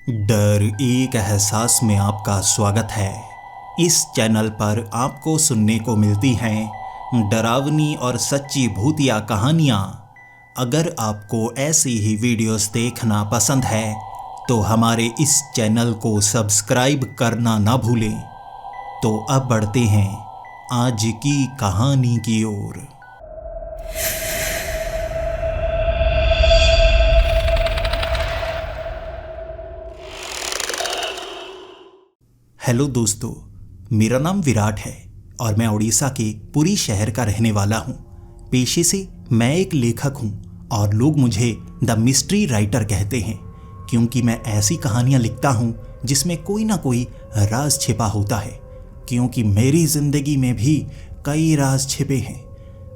डर एक एहसास में आपका स्वागत है। इस चैनल पर आपको सुनने को मिलती हैं डरावनी और सच्ची भूतिया कहानियाँ। अगर आपको ऐसी ही वीडियोस देखना पसंद है तो हमारे इस चैनल को सब्सक्राइब करना ना भूलें। तो अब बढ़ते हैं आज की कहानी की ओर। हेलो दोस्तों, मेरा नाम विराट है और मैं उड़ीसा के पुरी शहर का रहने वाला हूँ। पेशे से मैं एक लेखक हूँ और लोग मुझे द मिस्ट्री राइटर कहते हैं, क्योंकि मैं ऐसी कहानियाँ लिखता हूँ जिसमें कोई ना कोई राज छिपा होता है। क्योंकि मेरी ज़िंदगी में भी कई राज छिपे हैं।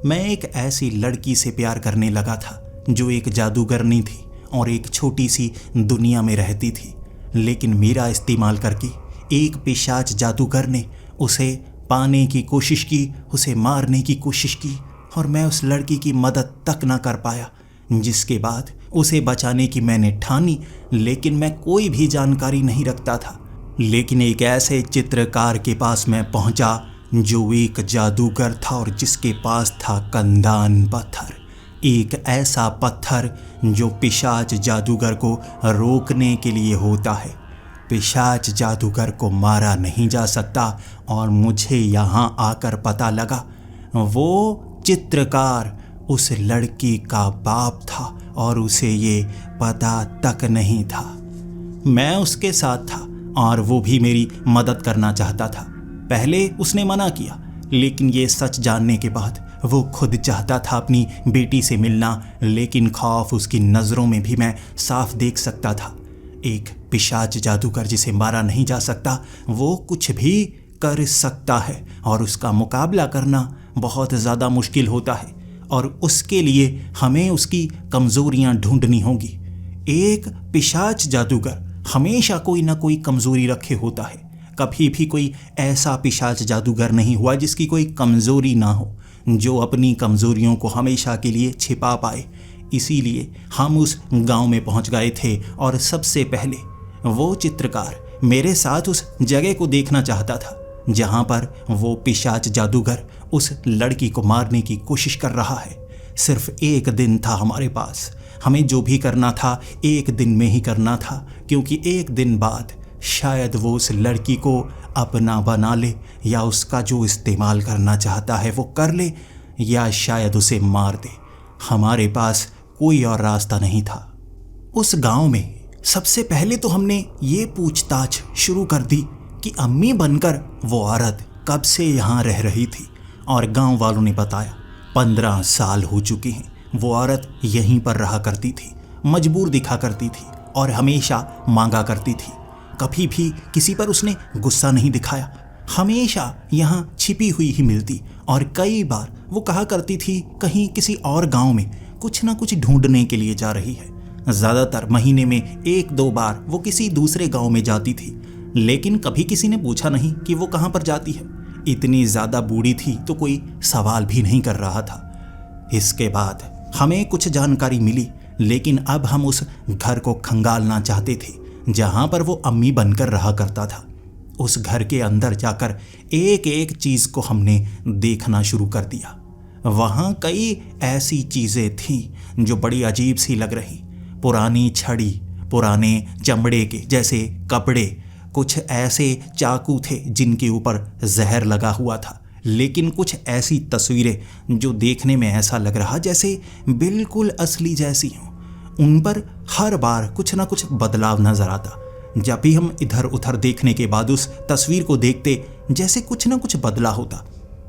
मैं एक ऐसी लड़की से प्यार करने लगा था जो एक जादूगरनी थी और एक छोटी सी दुनिया में रहती थी, लेकिन मेरा इस्तेमाल करके एक पिशाच जादूगर ने उसे पाने की कोशिश की, उसे मारने की कोशिश की और मैं उस लड़की की मदद तक ना कर पाया। जिसके बाद उसे बचाने की मैंने ठानी, लेकिन मैं कोई भी जानकारी नहीं रखता था। लेकिन एक ऐसे चित्रकार के पास मैं पहुंचा जो एक जादूगर था और जिसके पास था कंदान पत्थर, एक ऐसा पत्थर जो पिशाच जादूगर को रोकने के लिए होता है। पिशाच जादूगर को मारा नहीं जा सकता और मुझे यहाँ आकर पता लगा वो चित्रकार उस लड़की का बाप था और उसे ये पता तक नहीं था। मैं उसके साथ था और वो भी मेरी मदद करना चाहता था। पहले उसने मना किया, लेकिन ये सच जानने के बाद वो खुद चाहता था अपनी बेटी से मिलना, लेकिन खौफ उसकी नज़रों में भी मैं साफ देख सकता था। एक पिशाच जादूगर जिसे मारा नहीं जा सकता, वो कुछ भी कर सकता है और उसका मुकाबला करना बहुत ज़्यादा मुश्किल होता है और उसके लिए हमें उसकी कमज़ोरियाँ ढूंढनी होगी। एक पिशाच जादूगर हमेशा कोई ना कोई कमज़ोरी रखे होता है। कभी भी कोई ऐसा पिशाच जादूगर नहीं हुआ जिसकी कोई कमज़ोरी ना हो, जो अपनी कमज़ोरियों को हमेशा के लिए छिपा पाए। इसीलिए हम उस गांव में पहुंच गए थे और सबसे पहले वो चित्रकार मेरे साथ उस जगह को देखना चाहता था जहां पर वो पिशाच जादूगर उस लड़की को मारने की कोशिश कर रहा है। सिर्फ एक दिन था हमारे पास। हमें जो भी करना था एक दिन में ही करना था, क्योंकि एक दिन बाद शायद वो उस लड़की को अपना बना ले या उसका जो इस्तेमाल करना चाहता है वो कर ले या शायद उसे मार दे। हमारे पास कोई और रास्ता नहीं था। उस गांव में सबसे पहले तो हमने ये पूछताछ शुरू कर दी कि अम्मी बनकर वो औरत कब से यहाँ रह रही थी, और गांव वालों ने बताया 15 साल हो चुके हैं। वो औरत यहीं पर रहा करती थी, मजबूर दिखा करती थी और हमेशा मांगा करती थी। कभी भी किसी पर उसने गुस्सा नहीं दिखाया, हमेशा यहाँ छिपी हुई ही मिलती और कई बार वो कहा करती थी कहीं किसी और गांव में कुछ ना कुछ ढूंढने के लिए जा रही है। ज़्यादातर महीने में 1-2 बार वो किसी दूसरे गांव में जाती थी, लेकिन कभी किसी ने पूछा नहीं कि वो कहाँ पर जाती है। इतनी ज़्यादा बूढ़ी थी तो कोई सवाल भी नहीं कर रहा था। इसके बाद हमें कुछ जानकारी मिली, लेकिन अब हम उस घर को खंगालना चाहते थे जहाँ पर वो अम्मी बनकर रहा करता था। उस घर के अंदर जाकर एक एक चीज़ को हमने देखना शुरू कर दिया। वहाँ कई ऐसी चीज़ें थीं जो बड़ी अजीब सी लग रही। पुरानी छड़ी, पुराने चमड़े के जैसे कपड़े, कुछ ऐसे चाकू थे जिनके ऊपर जहर लगा हुआ था, लेकिन कुछ ऐसी तस्वीरें जो देखने में ऐसा लग रहा जैसे बिल्कुल असली जैसी हों। उन पर हर बार कुछ ना कुछ बदलाव नजर आता। जब भी हम इधर उधर देखने के बाद उस तस्वीर को देखते जैसे कुछ ना कुछ बदला होता।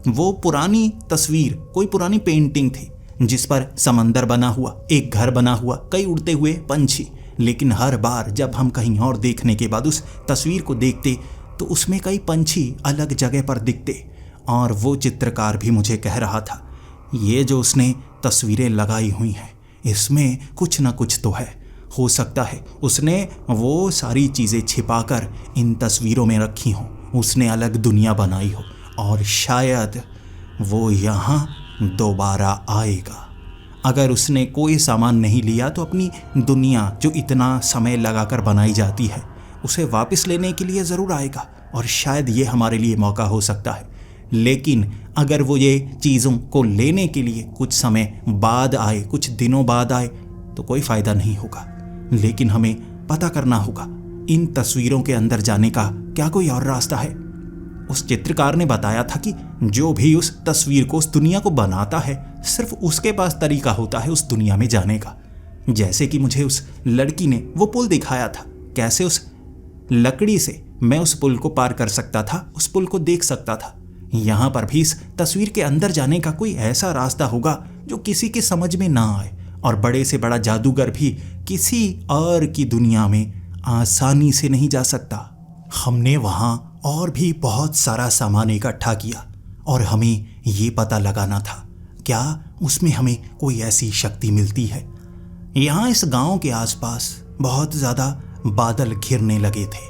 वो पुरानी तस्वीर कोई पुरानी पेंटिंग थी जिस पर समंदर बना हुआ, एक घर बना हुआ, कई उड़ते हुए पंछी। लेकिन हर बार जब हम कहीं और देखने के बाद उस तस्वीर को देखते तो उसमें कई पंछी अलग जगह पर दिखते। और वो चित्रकार भी मुझे कह रहा था, ये जो उसने तस्वीरें लगाई हुई हैं इसमें कुछ ना कुछ तो है। हो सकता है उसने वो सारी चीज़ें छिपाकर इन तस्वीरों में रखी हों, उसने अलग दुनिया बनाई हो और शायद वो यहाँ दोबारा आएगा। अगर उसने कोई सामान नहीं लिया तो अपनी दुनिया जो इतना समय लगाकर बनाई जाती है उसे वापस लेने के लिए ज़रूर आएगा, और शायद ये हमारे लिए मौका हो सकता है। लेकिन अगर वो ये चीज़ों को लेने के लिए कुछ समय बाद आए, कुछ दिनों बाद आए, तो कोई फ़ायदा नहीं होगा। लेकिन हमें पता करना होगा इन तस्वीरों के अंदर जाने का क्या कोई और रास्ता है। उस चित्रकार ने बताया था कि जो भी उस तस्वीर को, उस दुनिया को बनाता है, सिर्फ उसके पास तरीका होता है उस दुनिया में जाने का। जैसे कि मुझे उस लड़की ने वो पुल दिखाया था, कैसे उस लकड़ी से मैं उस पुल को पार कर सकता था, उस पुल को देख सकता था। यहाँ पर भी इस तस्वीर के अंदर जाने का कोई ऐसा रास्ता होगा जो किसी के समझ में ना आए, और बड़े से बड़ा जादूगर भी किसी और की दुनिया में आसानी से नहीं जा सकता। हमने वहाँ और भी बहुत सारा सामान इकट्ठा किया और हमें ये पता लगाना था क्या उसमें हमें कोई ऐसी शक्ति मिलती है। यहाँ इस गांव के आसपास बहुत ज़्यादा बादल घिरने लगे थे।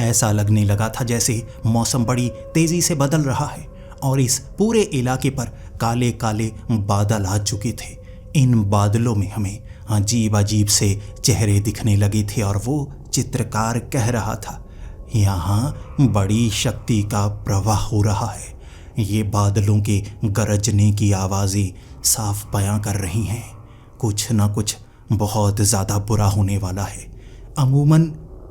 ऐसा लगने लगा था जैसे मौसम बड़ी तेज़ी से बदल रहा है और इस पूरे इलाके पर काले काले बादल आ चुके थे। इन बादलों में हमें अजीब अजीब से चेहरे दिखने लगे थे और वो चित्रकार कह रहा था, यहाँ बड़ी शक्ति का प्रवाह हो रहा है। ये बादलों के गरजने की आवाज़ें साफ बयां कर रही हैं, कुछ ना कुछ बहुत ज़्यादा बुरा होने वाला है। अमूमन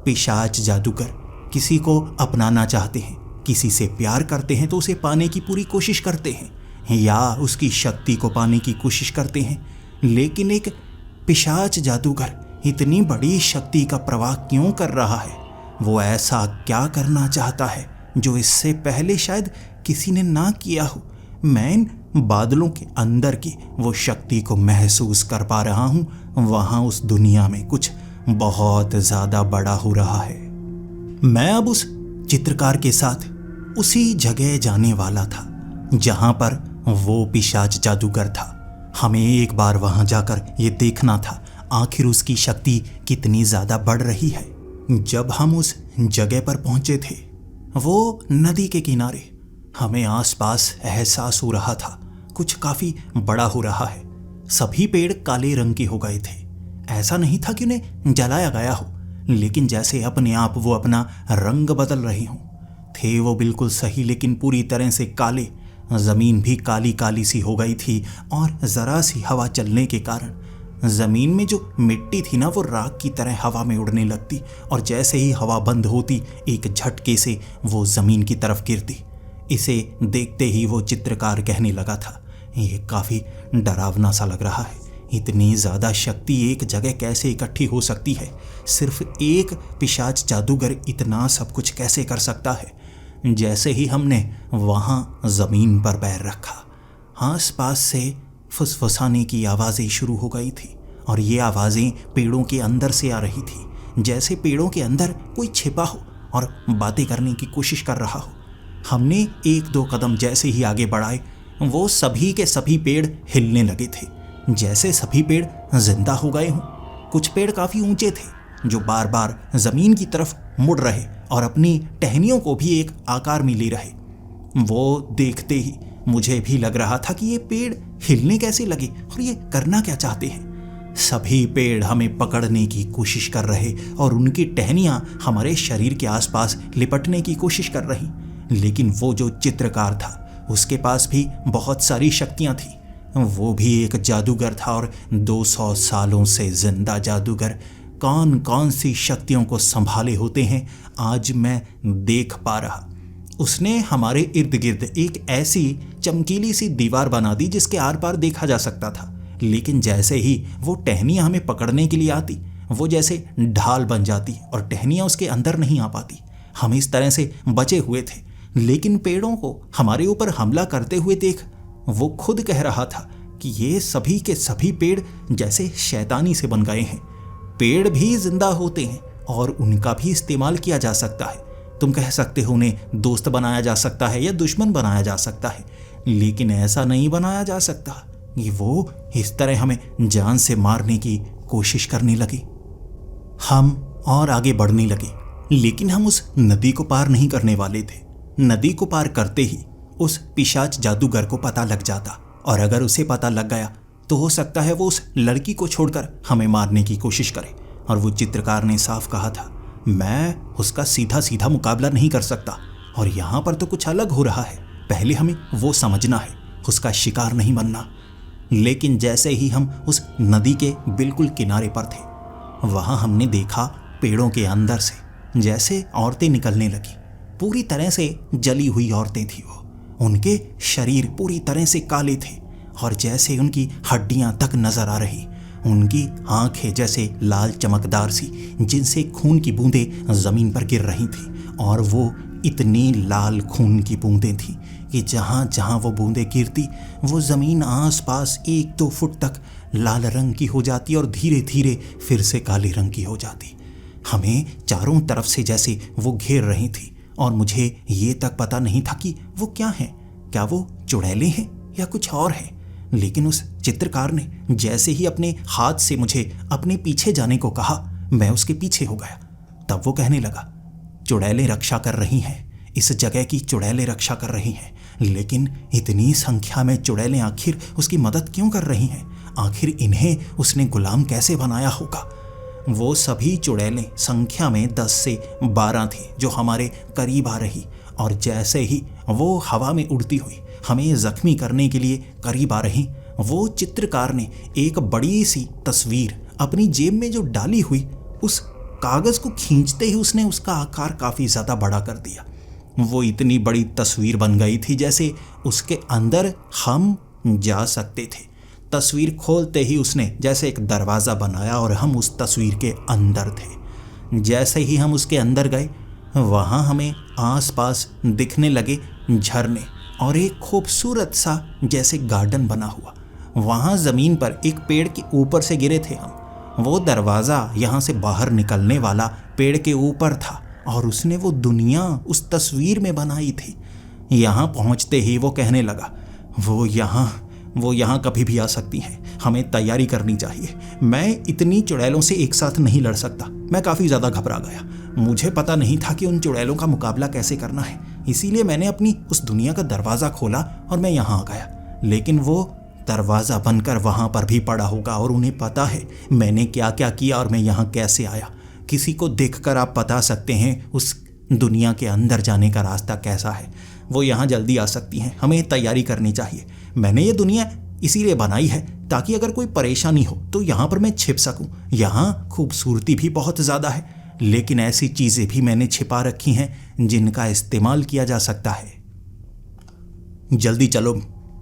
पिशाच जादूगर किसी को अपनाना चाहते हैं, किसी से प्यार करते हैं तो उसे पाने की पूरी कोशिश करते हैं या उसकी शक्ति को पाने की कोशिश करते हैं। लेकिन एक पिशाच जादूगर इतनी बड़ी शक्ति का प्रवाह क्यों कर रहा है? वो ऐसा क्या करना चाहता है जो इससे पहले शायद किसी ने ना किया हो? मैं इन बादलों के अंदर की वो शक्ति को महसूस कर पा रहा हूँ। वहाँ उस दुनिया में कुछ बहुत ज़्यादा बड़ा हो रहा है। मैं अब उस चित्रकार के साथ उसी जगह जाने वाला था जहाँ पर वो पिशाच जादूगर था। हमें एक बार वहाँ जाकर ये देखना था आखिर उसकी शक्ति कितनी ज़्यादा बढ़ रही है। जब हम उस जगह पर पहुँचे थे, वो नदी के किनारे, हमें आसपास एहसास हो रहा था कुछ काफ़ी बड़ा हो रहा है। सभी पेड़ काले रंग के हो गए थे। ऐसा नहीं था कि उन्हें जलाया गया हो, लेकिन जैसे अपने आप वो अपना रंग बदल रहे हों। थे वो बिल्कुल सही, लेकिन पूरी तरह से काले। ज़मीन भी काली काली सी हो गई थी और ज़रा सी हवा चलने के कारण ज़मीन में जो मिट्टी थी ना, वो राख की तरह हवा में उड़ने लगती और जैसे ही हवा बंद होती एक झटके से वो ज़मीन की तरफ गिरती। इसे देखते ही वो चित्रकार कहने लगा था, ये काफ़ी डरावना सा लग रहा है। इतनी ज़्यादा शक्ति एक जगह कैसे इकट्ठी हो सकती है? सिर्फ एक पिशाच जादूगर इतना सब कुछ कैसे कर सकता है? जैसे ही हमने वहाँ ज़मीन पर पैर रखा, आसपास से फुसफुसाने की आवाज़ें शुरू हो गई थी और ये आवाज़ें पेड़ों के अंदर से आ रही थी, जैसे पेड़ों के अंदर कोई छिपा हो और बातें करने की कोशिश कर रहा हो। हमने एक दो कदम जैसे ही आगे बढ़ाए, वो सभी के सभी पेड़ हिलने लगे थे, जैसे सभी पेड़ जिंदा हो गए हों। कुछ पेड़ काफ़ी ऊंचे थे जो बार बार ज़मीन की तरफ मुड़ रहे और अपनी टहनियों को भी एक आकार में ले रहे। वो देखते ही मुझे भी लग रहा था कि ये पेड़ हिलने कैसे लगे और ये करना क्या चाहते हैं। सभी पेड़ हमें पकड़ने की कोशिश कर रहे और उनकी टहनियाँ हमारे शरीर के आसपास लिपटने की कोशिश कर रही। लेकिन वो जो चित्रकार था उसके पास भी बहुत सारी शक्तियाँ थी। वो भी एक जादूगर था और 200 सालों से जिंदा जादूगर कौन कौन सी शक्तियों को संभाले होते हैं आज मैं देख पा रहा। उसने हमारे इर्द गिर्द एक ऐसी चमकीली सी दीवार बना दी जिसके आर पार देखा जा सकता था। लेकिन जैसे ही वो टहनियाँ हमें पकड़ने के लिए आती, वो जैसे ढाल बन जाती और टहनियाँ उसके अंदर नहीं आ पाती। हम इस तरह से बचे हुए थे, लेकिन पेड़ों को हमारे ऊपर हमला करते हुए देख वो खुद कह रहा था कि ये सभी के सभी पेड़ जैसे शैतानी से बन गए हैं। पेड़ भी जिंदा होते हैं और उनका भी इस्तेमाल किया जा सकता है। तुम कह सकते हो उन्हें दोस्त बनाया जा सकता है या दुश्मन बनाया जा सकता है, लेकिन ऐसा नहीं बनाया जा सकता कि वो इस तरह हमें जान से मारने की कोशिश करने लगे। हम और आगे बढ़ने लगे, लेकिन हम उस नदी को पार नहीं करने वाले थे। नदी को पार करते ही उस पिशाच जादूगर को पता लग जाता, और अगर उसे पता लग गया तो हो सकता है वो उस लड़की को छोड़कर हमें मारने की कोशिश करे। और वो चित्रकार ने साफ कहा था, मैं उसका सीधा सीधा मुकाबला नहीं कर सकता, और यहाँ पर तो कुछ अलग हो रहा है। पहले हमें वो समझना है, उसका शिकार नहीं बनना। लेकिन जैसे ही हम उस नदी के बिल्कुल किनारे पर थे, वहाँ हमने देखा पेड़ों के अंदर से जैसे औरतें निकलने लगी। पूरी तरह से जली हुई औरतें थी वो। उनके शरीर पूरी तरह से काले थे और जैसे उनकी हड्डियां तक नजर आ रही। उनकी आंखें जैसे लाल चमकदार सी, जिनसे खून की बूंदें जमीन पर गिर रही थी। और वो इतनी लाल खून की बूंदें थी कि जहाँ जहाँ वो बूंदें गिरती, वो ज़मीन आसपास 1-2 फुट तक लाल रंग की हो जाती और धीरे धीरे फिर से काले रंग की हो जाती। हमें चारों तरफ से जैसे वो घेर रही थी और मुझे ये तक पता नहीं था कि वो क्या है। क्या वो चुड़ैलें हैं या कुछ और है। लेकिन उस चित्रकार ने जैसे ही अपने हाथ से मुझे अपने पीछे जाने को कहा, मैं उसके पीछे हो गया। तब वो कहने लगा, चुड़ैलें रक्षा कर रही हैं, इस जगह की चुड़ैलें रक्षा कर रही हैं। लेकिन इतनी संख्या में चुड़ैलें आखिर उसकी मदद क्यों कर रही हैं? आखिर इन्हें उसने गुलाम कैसे बनाया होगा? वो सभी चुड़ैलें संख्या में 10 से 12 थी जो हमारे करीब आ रही, और जैसे ही वो हवा में उड़ती हुई हमें जख्मी करने के लिए करीब आ रही, वो चित्रकार ने एक बड़ी सी तस्वीर अपनी जेब में जो डाली हुई, उस कागज को खींचते ही उसने उसका आकार काफी ज्यादा बड़ा कर दिया। वो इतनी बड़ी तस्वीर बन गई थी जैसे उसके अंदर हम जा सकते थे। तस्वीर खोलते ही उसने जैसे एक दरवाज़ा बनाया और हम उस तस्वीर के अंदर थे। जैसे ही हम उसके अंदर गए, वहाँ हमें आसपास दिखने लगे झरने और एक खूबसूरत सा जैसे गार्डन बना हुआ। वहाँ ज़मीन पर एक पेड़ के ऊपर से गिरे थे हम। वो दरवाज़ा यहाँ से बाहर निकलने वाला पेड़ के ऊपर था और उसने वो दुनिया उस तस्वीर में बनाई थी। यहाँ पहुँचते ही वो कहने लगा, वो यहाँ कभी भी आ सकती हैं, हमें तैयारी करनी चाहिए। मैं इतनी चुड़ैलों से एक साथ नहीं लड़ सकता। मैं काफ़ी ज़्यादा घबरा गया। मुझे पता नहीं था कि उन चुड़ैलों का मुकाबला कैसे करना है, इसीलिए मैंने अपनी उस दुनिया का दरवाज़ा खोला और मैं यहाँ आ गया। लेकिन वो दरवाज़ा बनकर वहाँ पर भी पड़ा होगा और उन्हें पता है मैंने क्या क्या किया और मैं यहाँ कैसे आया। किसी को देखकर आप बता सकते हैं उस दुनिया के अंदर जाने का रास्ता कैसा है। वो यहाँ जल्दी आ सकती हैं, हमें तैयारी करनी चाहिए। मैंने ये दुनिया इसीलिए बनाई है ताकि अगर कोई परेशानी हो तो यहाँ पर मैं छिप सकूँ। यहाँ खूबसूरती भी बहुत ज़्यादा है, लेकिन ऐसी चीज़ें भी मैंने छिपा रखी हैं जिनका इस्तेमाल किया जा सकता है।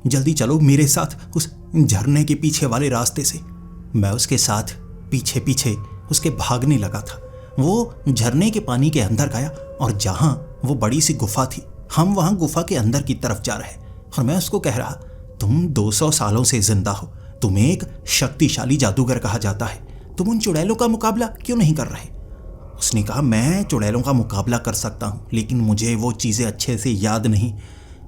जल्दी चलो मेरे साथ उस झरने के पीछे वाले रास्ते से। मैं उसके साथ पीछे पीछे उसके भागने लगा था। वो झरने के पानी के अंदर गया और जहाँ वो बड़ी सी गुफा थी, हम वहाँ गुफा के अंदर की तरफ जा रहे और मैं उसको कह रहा, तुम 200 सालों से जिंदा हो, तुम्हें एक शक्तिशाली जादूगर कहा जाता है, तुम उन चुड़ैलों का मुकाबला क्यों नहीं कर रहे? उसने कहा, मैं चुड़ैलों का मुकाबला कर सकता हूँ, लेकिन मुझे वो चीज़ें अच्छे से याद नहीं।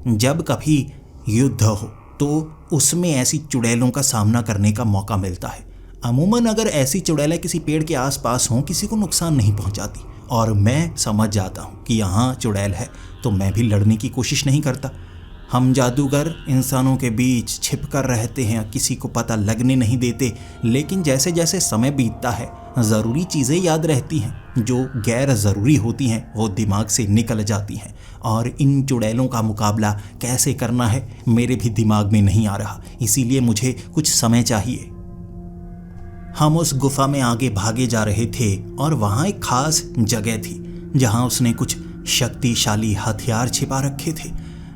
जब कभी युद्ध हो तो उसमें ऐसी चुड़ैलों का सामना करने का मौका मिलता है। अमूमन अगर ऐसी चुड़ैलें किसी पेड़ के आसपास हों, किसी को नुकसान नहीं पहुंचाती। और मैं समझ जाता हूं कि यहाँ चुड़ैल है, तो मैं भी लड़ने की कोशिश नहीं करता। हम जादूगर इंसानों के बीच छिपकर रहते हैं, किसी को पता लगने नहीं देते। लेकिन जैसे जैसे समय बीतता है, ज़रूरी चीज़ें याद रहती हैं, जो गैर ज़रूरी होती हैं वो दिमाग से निकल जाती हैं। और इन चुड़ैलों का मुकाबला कैसे करना है मेरे भी दिमाग में नहीं आ रहा, इसीलिए मुझे कुछ समय चाहिए। हम उस गुफा में आगे भागे जा रहे थे और वहाँ एक खास जगह थी जहाँ उसने कुछ शक्तिशाली हथियार छिपा रखे थे।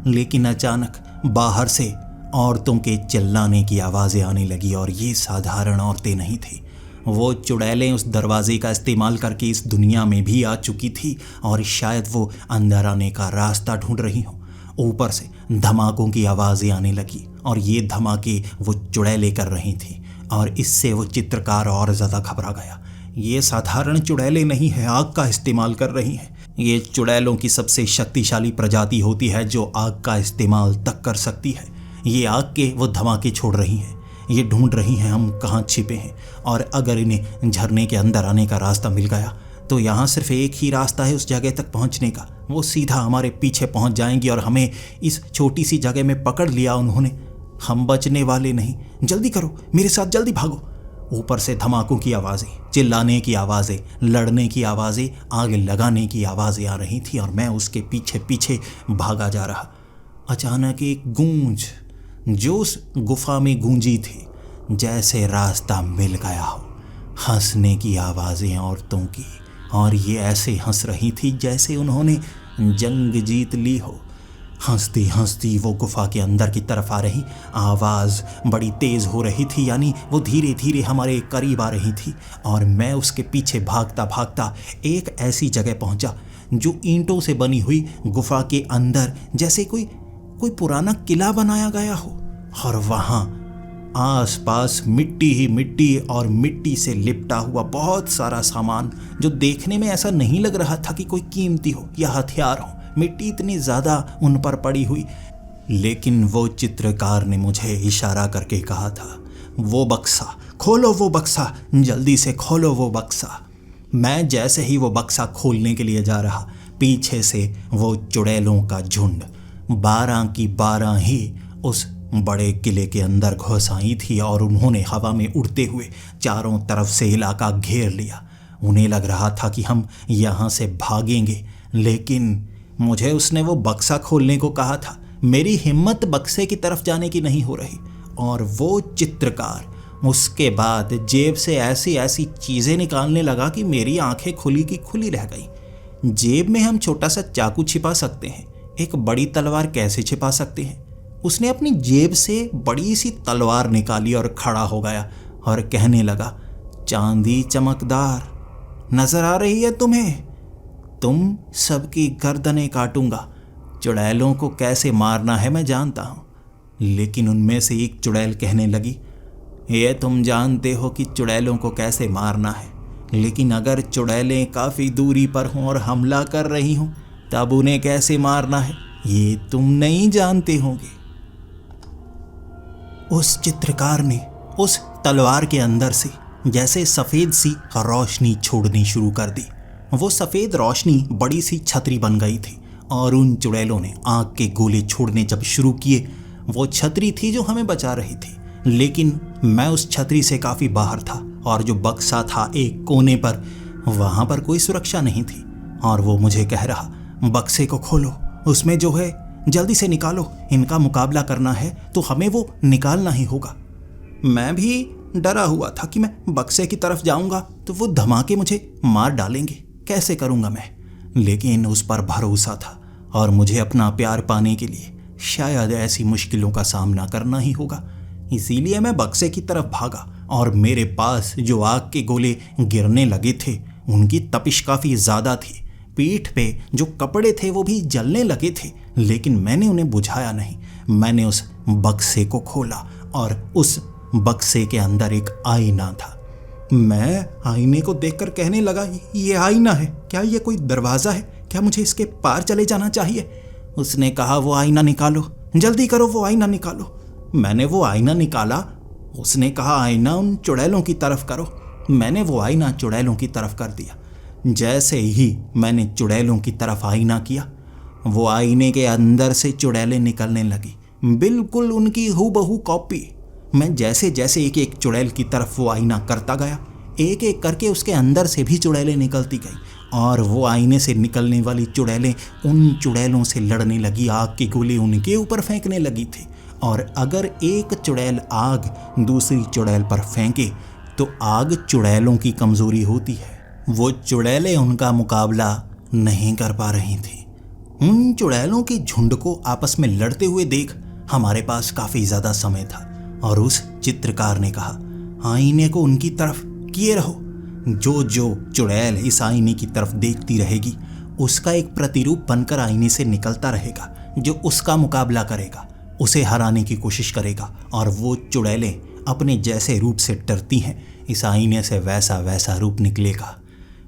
लेकिन अचानक बाहर से औरतों के चिल्लाने की आवाज़ें आने लगी और ये साधारण औरतें नहीं थी। वो चुड़ैलें उस दरवाजे का इस्तेमाल करके इस दुनिया में भी आ चुकी थी और शायद वो अंदर आने का रास्ता ढूंढ रही हो। ऊपर से धमाकों की आवाज़ें आने लगी और ये धमाके वो चुड़ैलें कर रही थी और इससे वो चित्रकार और ज़्यादा घबरा गया। ये साधारण चुड़ैलें नहीं है, आग का इस्तेमाल कर रही हैं। ये चुड़ैलों की सबसे शक्तिशाली प्रजाति होती है जो आग का इस्तेमाल तक कर सकती है। ये आग के वो धमाके छोड़ रही हैं। ये ढूंढ रही हैं हम कहाँ छिपे हैं, और अगर इन्हें झरने के अंदर आने का रास्ता मिल गया तो यहाँ सिर्फ एक ही रास्ता है उस जगह तक पहुँचने का। वो सीधा हमारे पीछे पहुँच जाएंगी और हमें इस छोटी सी जगह में पकड़ लिया उन्होंने हम बचने वाले नहीं, जल्दी करो, मेरे साथ जल्दी भागो। ऊपर से धमाकों की आवाज़ें, चिल्लाने की आवाज़ें, लड़ने की आवाज़ें, आग लगाने की आवाज़ें आ रही थी और मैं उसके पीछे पीछे भागा जा रहा। अचानक एक गूंज जो उस गुफा में गूंजी थी, जैसे रास्ता मिल गया हो। हंसने की आवाज़ें औरतों की, और ये ऐसे हंस रही थी जैसे उन्होंने जंग जीत ली हो। हंसती हंसती वो गुफा के अंदर की तरफ आ रही। आवाज़ बड़ी तेज़ हो रही थी, यानी वो धीरे धीरे हमारे करीब आ रही थी और मैं उसके पीछे भागता भागता एक ऐसी जगह पहुंचा जो ईंटों से बनी हुई गुफा के अंदर जैसे कोई पुराना किला बनाया गया हो। और वहाँ आसपास मिट्टी ही मिट्टी और मिट्टी से लिपटा हुआ बहुत सारा सामान, जो देखने में ऐसा नहीं लग रहा था कि कोई कीमती हो या हथियार हो। मिट्टी इतनी ज़्यादा उन पर पड़ी हुई। लेकिन वो चित्रकार ने मुझे इशारा करके कहा था, वो बक्सा खोलो, वो बक्सा, जल्दी से खोलो वो बक्सा। मैं जैसे ही वो बक्सा खोलने के लिए जा रहा, पीछे से वो चुड़ैलों का झुंड 12 की 12 ही उस बड़े किले के अंदर घुस आई थी और उन्होंने हवा में उड़ते हुए चारों तरफ से इलाका घेर लिया। उन्हें लग रहा था कि हम यहाँ से भागेंगे, लेकिन मुझे उसने वो बक्सा खोलने को कहा था। मेरी हिम्मत बक्से की तरफ जाने की नहीं हो रही। और वो चित्रकार उसके बाद जेब से ऐसी ऐसी चीज़ें निकालने लगा कि मेरी आंखें खुली की खुली रह गई। जेब में हम छोटा सा चाकू छिपा सकते हैं, एक बड़ी तलवार कैसे छिपा सकते हैं? उसने अपनी जेब से बड़ी सी तलवार निकाली और खड़ा हो गया और कहने लगा, चांदी चमकदार नजर आ रही है तुम्हें? तुम सबकी गर्दनें काटूंगा। चुड़ैलों को कैसे मारना है मैं जानता हूँ। लेकिन उनमें से एक चुड़ैल कहने लगी, ये तुम जानते हो कि चुड़ैलों को कैसे मारना है, लेकिन अगर चुड़ैलें काफ़ी दूरी पर हों और हमला कर रही हों, तब उन्हें कैसे मारना है ये तुम नहीं जानते होंगे। उस चित्रकार ने उस तलवार के अंदर से जैसे सफ़ेद सी रोशनी छोड़नी शुरू कर दी। वो सफ़ेद रोशनी बड़ी सी छतरी बन गई थी और उन चुड़ैलों ने आग के गोले छोड़ने जब शुरू किए, वो छतरी थी जो हमें बचा रही थी। लेकिन मैं उस छतरी से काफ़ी बाहर था और जो बक्सा था एक कोने पर, वहाँ पर कोई सुरक्षा नहीं थी। और वो मुझे कह रहा, बक्से को खोलो, उसमें जो है जल्दी से निकालो, इनका मुकाबला करना है तो हमें वो निकालना ही होगा। मैं भी डरा हुआ था कि मैं बक्से की तरफ जाऊंगा तो वो धमाके मुझे मार डालेंगे, कैसे करूंगा मैं? लेकिन उस पर भरोसा था और मुझे अपना प्यार पाने के लिए शायद ऐसी मुश्किलों का सामना करना ही होगा। इसीलिए मैं बक्से की तरफ भागा और मेरे पास जो आग के गोले गिरने लगे थे उनकी तपिश काफ़ी ज़्यादा थी। पीठ पे जो कपड़े थे वो भी जलने लगे थे, लेकिन मैंने उन्हें बुझाया नहीं। मैंने उस बक्से को खोला और उस बक्से के अंदर एक आईना था। मैं आईने को देखकर कहने लगा, ये आईना है क्या? ये कोई दरवाज़ा है क्या? मुझे इसके पार चले जाना चाहिए। उसने कहा, वो आईना निकालो, जल्दी करो, वो आईना निकालो। मैंने वो आईना निकाला। उसने कहा, आईना उन चुड़ैलों की तरफ करो। मैंने वो आईना चुड़ैलों की तरफ कर दिया। जैसे ही मैंने चुड़ैलों की तरफ आईना किया, वो आईने के अंदर से चुड़ैलें निकलने लगी, बिल्कुल उनकी हूबहू कॉपी। मैं जैसे जैसे एक एक चुड़ैल की तरफ वो आईना करता गया, एक एक करके उसके अंदर से भी चुड़ैलें निकलती गई और वो आईने से निकलने वाली चुड़ैलें उन चुड़ैलों से लड़ने लगी। आग के गोले उनके ऊपर फेंकने लगी थी और अगर एक चुड़ैल आग दूसरी चुड़ैल पर फेंके तो आग चुड़ैलों की कमज़ोरी होती है। वो चुड़ैलें उनका मुकाबला नहीं कर पा रही थी। उन चुड़ैलों के झुंड को आपस में लड़ते हुए देख हमारे पास काफ़ी ज़्यादा समय था और उस चित्रकार ने कहा, आईने को उनकी तरफ किए रहो। जो जो चुड़ैल इस आईने की तरफ देखती रहेगी उसका एक प्रतिरूप बनकर आईने से निकलता रहेगा, जो उसका मुकाबला करेगा, उसे हराने की कोशिश करेगा। और वो चुड़ैलें अपने जैसे रूप से डरती हैं, इस आईने से वैसा वैसा रूप निकलेगा।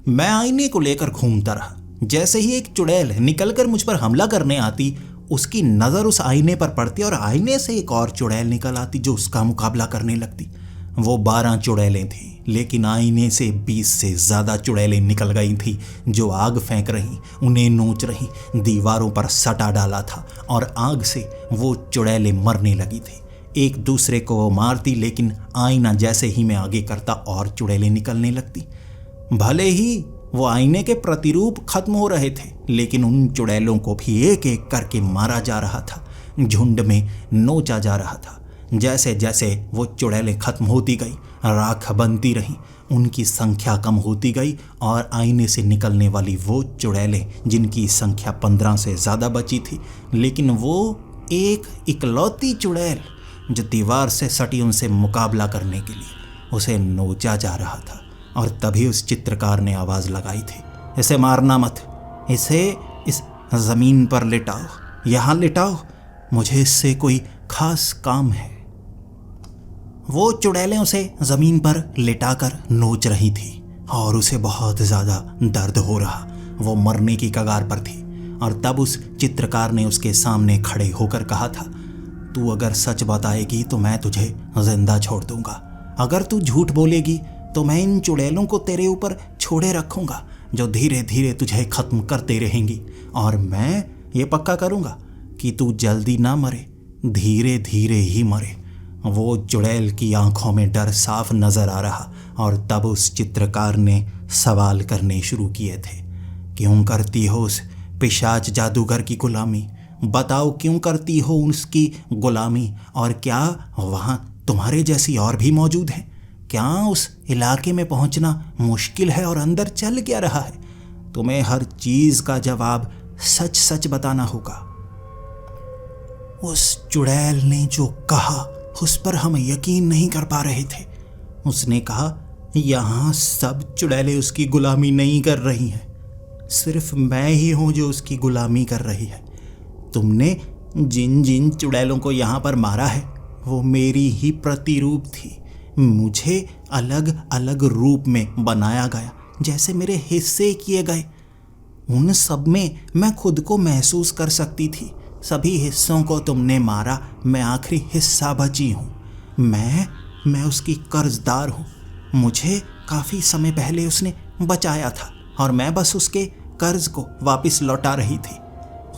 मैं आईने को लेकर घूमता रहा। जैसे ही एक चुड़ैल निकलकर मुझ पर हमला करने आती, उसकी नज़र उस आईने पर पड़ती और आईने से एक और चुड़ैल निकल आती जो उसका मुकाबला करने लगती। वो 12 चुड़ैलें थीं, लेकिन आईने से 20 से ज़्यादा चुड़ैलें निकल गई थीं जो आग फेंक रहीं, उन्हें नोच रहीं, दीवारों पर सटा डाला था और आग से वो चुड़ैलें मरने लगी थी। एक दूसरे को वो मारती, लेकिन आईना जैसे ही मैं आगे करता और चुड़ैलें निकलने लगती। भले ही वो आईने के प्रतिरूप खत्म हो रहे थे, लेकिन उन चुड़ैलों को भी एक एक करके मारा जा रहा था, झुंड में नोचा जा रहा था। जैसे जैसे वो चुड़ैलें खत्म होती गई, राख बनती रहीं, उनकी संख्या कम होती गई और आईने से निकलने वाली वो चुड़ैलें जिनकी संख्या 15 से ज़्यादा बची थी, लेकिन वो एक इकलौती चुड़ैल जो दीवार से सटी उनसे मुकाबला करने के लिए उसे नोचा जा रहा था। और तभी उस चित्रकार ने आवाज़ लगाई थी, इसे मारना मत, इसे इस ज़मीन पर लिटाओ, यहाँ लिटाओ, मुझे इससे कोई खास काम है। वो चुड़ैलें उसे ज़मीन पर लिटाकर नोच रही थी और उसे बहुत ज़्यादा दर्द हो रहा, वो मरने की कगार पर थी। और तब उस चित्रकार ने उसके सामने खड़े होकर कहा था, तू अगर सच बताएगी तो मैं तुझे जिंदा छोड़ दूंगा, अगर तू झूठ बोलेगी तो मैं इन चुड़ैलों को तेरे ऊपर छोड़े रखूंगा जो धीरे धीरे तुझे खत्म करते रहेंगी, और मैं ये पक्का करूंगा कि तू जल्दी ना मरे, धीरे धीरे ही मरे। वो चुड़ैल की आंखों में डर साफ नजर आ रहा और तब उस चित्रकार ने सवाल करने शुरू किए थे, क्यों करती हो उस पिशाच जादूगर की गुलामी? बताओ क्यों करती हो उसकी गुलामी? और क्या वहाँ तुम्हारे जैसी और भी मौजूद हैं? क्या उस इलाके में पहुँचना मुश्किल है और अंदर चल क्या रहा है? तुम्हें हर चीज़ का जवाब सच सच बताना होगा। उस चुड़ैल ने जो कहा उस पर हम यकीन नहीं कर पा रहे थे। उसने कहा, यहाँ सब चुड़ैलें उसकी गुलामी नहीं कर रही हैं, सिर्फ मैं ही हूँ जो उसकी गुलामी कर रही है। तुमने जिन जिन चुड़ैलों को यहाँ पर मारा है वो मेरी ही प्रतिरूप थी, मुझे अलग अलग रूप में बनाया गया, जैसे मेरे हिस्से किए गए। उन सब में मैं खुद को महसूस कर सकती थी। सभी हिस्सों को तुमने मारा, मैं आखिरी हिस्सा बची हूँ। मैं उसकी कर्जदार हूँ। मुझे काफ़ी समय पहले उसने बचाया था और मैं बस उसके कर्ज को वापस लौटा रही थी।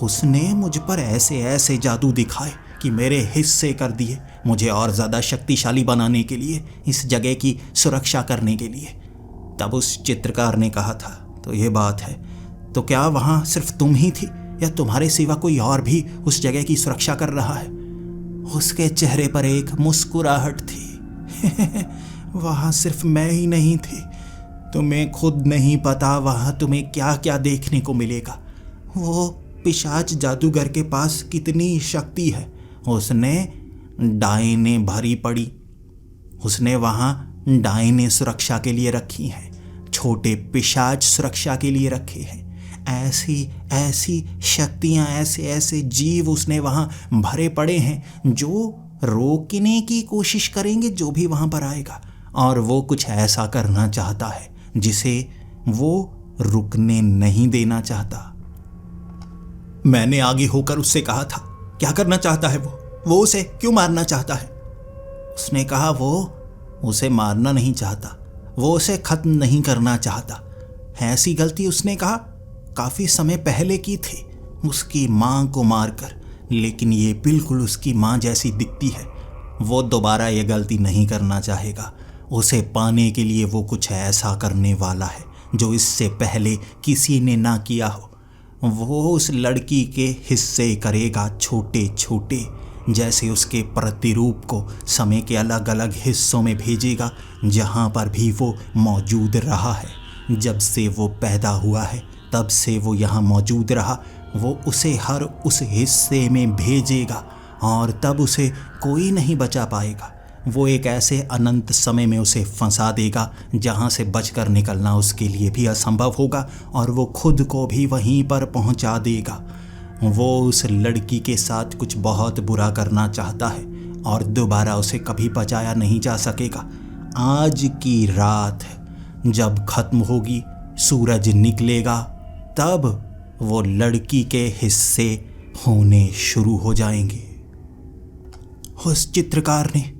उसने मुझ पर ऐसे ऐसे जादू दिखाए कि मेरे हिस्से कर दिए, मुझे और ज़्यादा शक्तिशाली बनाने के लिए, इस जगह की सुरक्षा करने के लिए। तब उस चित्रकार ने कहा था, तो ये बात है, तो क्या वहाँ सिर्फ तुम ही थी या तुम्हारे सिवा कोई और भी उस जगह की सुरक्षा कर रहा है? उसके चेहरे पर एक मुस्कुराहट थी। वहाँ सिर्फ मैं ही नहीं थी। तुम्हें खुद नहीं पता वहाँ तुम्हें क्या क्या देखने को मिलेगा। वो पिशाच जादूगर के पास कितनी शक्ति है। उसने डायने भरी पड़ी, उसने वहाँ डायने सुरक्षा के लिए रखी हैं, छोटे पिशाच सुरक्षा के लिए रखे हैं। ऐसी ऐसी शक्तियाँ, ऐसे ऐसे जीव उसने वहाँ भरे पड़े हैं जो रोकने की कोशिश करेंगे जो भी वहाँ पर आएगा, और वो कुछ ऐसा करना चाहता है जिसे वो रुकने नहीं देना चाहता। मैंने आगे होकर उससे कहा था, क्या करना चाहता है वो उसे क्यों मारना चाहता है? उसने कहा, वो उसे मारना नहीं चाहता, वो उसे खत्म नहीं करना चाहता। ऐसी गलती उसने कहा काफ़ी समय पहले की थी, उसकी माँ को मारकर, लेकिन ये बिल्कुल उसकी माँ जैसी दिखती है। वो दोबारा ये गलती नहीं करना चाहेगा। उसे पाने के लिए वो कुछ ऐसा करने वाला है जो इससे पहले किसी ने ना किया हो। वो उस लड़की के हिस्से करेगा छोटे छोटे, जैसे उसके प्रतिरूप को समय के अलग अलग हिस्सों में भेजेगा जहाँ पर भी वो मौजूद रहा है। जब से वो पैदा हुआ है तब से वो यहाँ मौजूद रहा। वो उसे हर उस हिस्से में भेजेगा और तब उसे कोई नहीं बचा पाएगा। वो एक ऐसे अनंत समय में उसे फंसा देगा जहाँ से बचकर निकलना उसके लिए भी असंभव होगा, और वो खुद को भी वहीं पर पहुँचा देगा। वो उस लड़की के साथ कुछ बहुत बुरा करना चाहता है और दोबारा उसे कभी बचाया नहीं जा सकेगा। आज की रात जब खत्म होगी, सूरज निकलेगा, तब वो लड़की के हिस्से होने शुरू हो जाएंगे। उस चित्रकार ने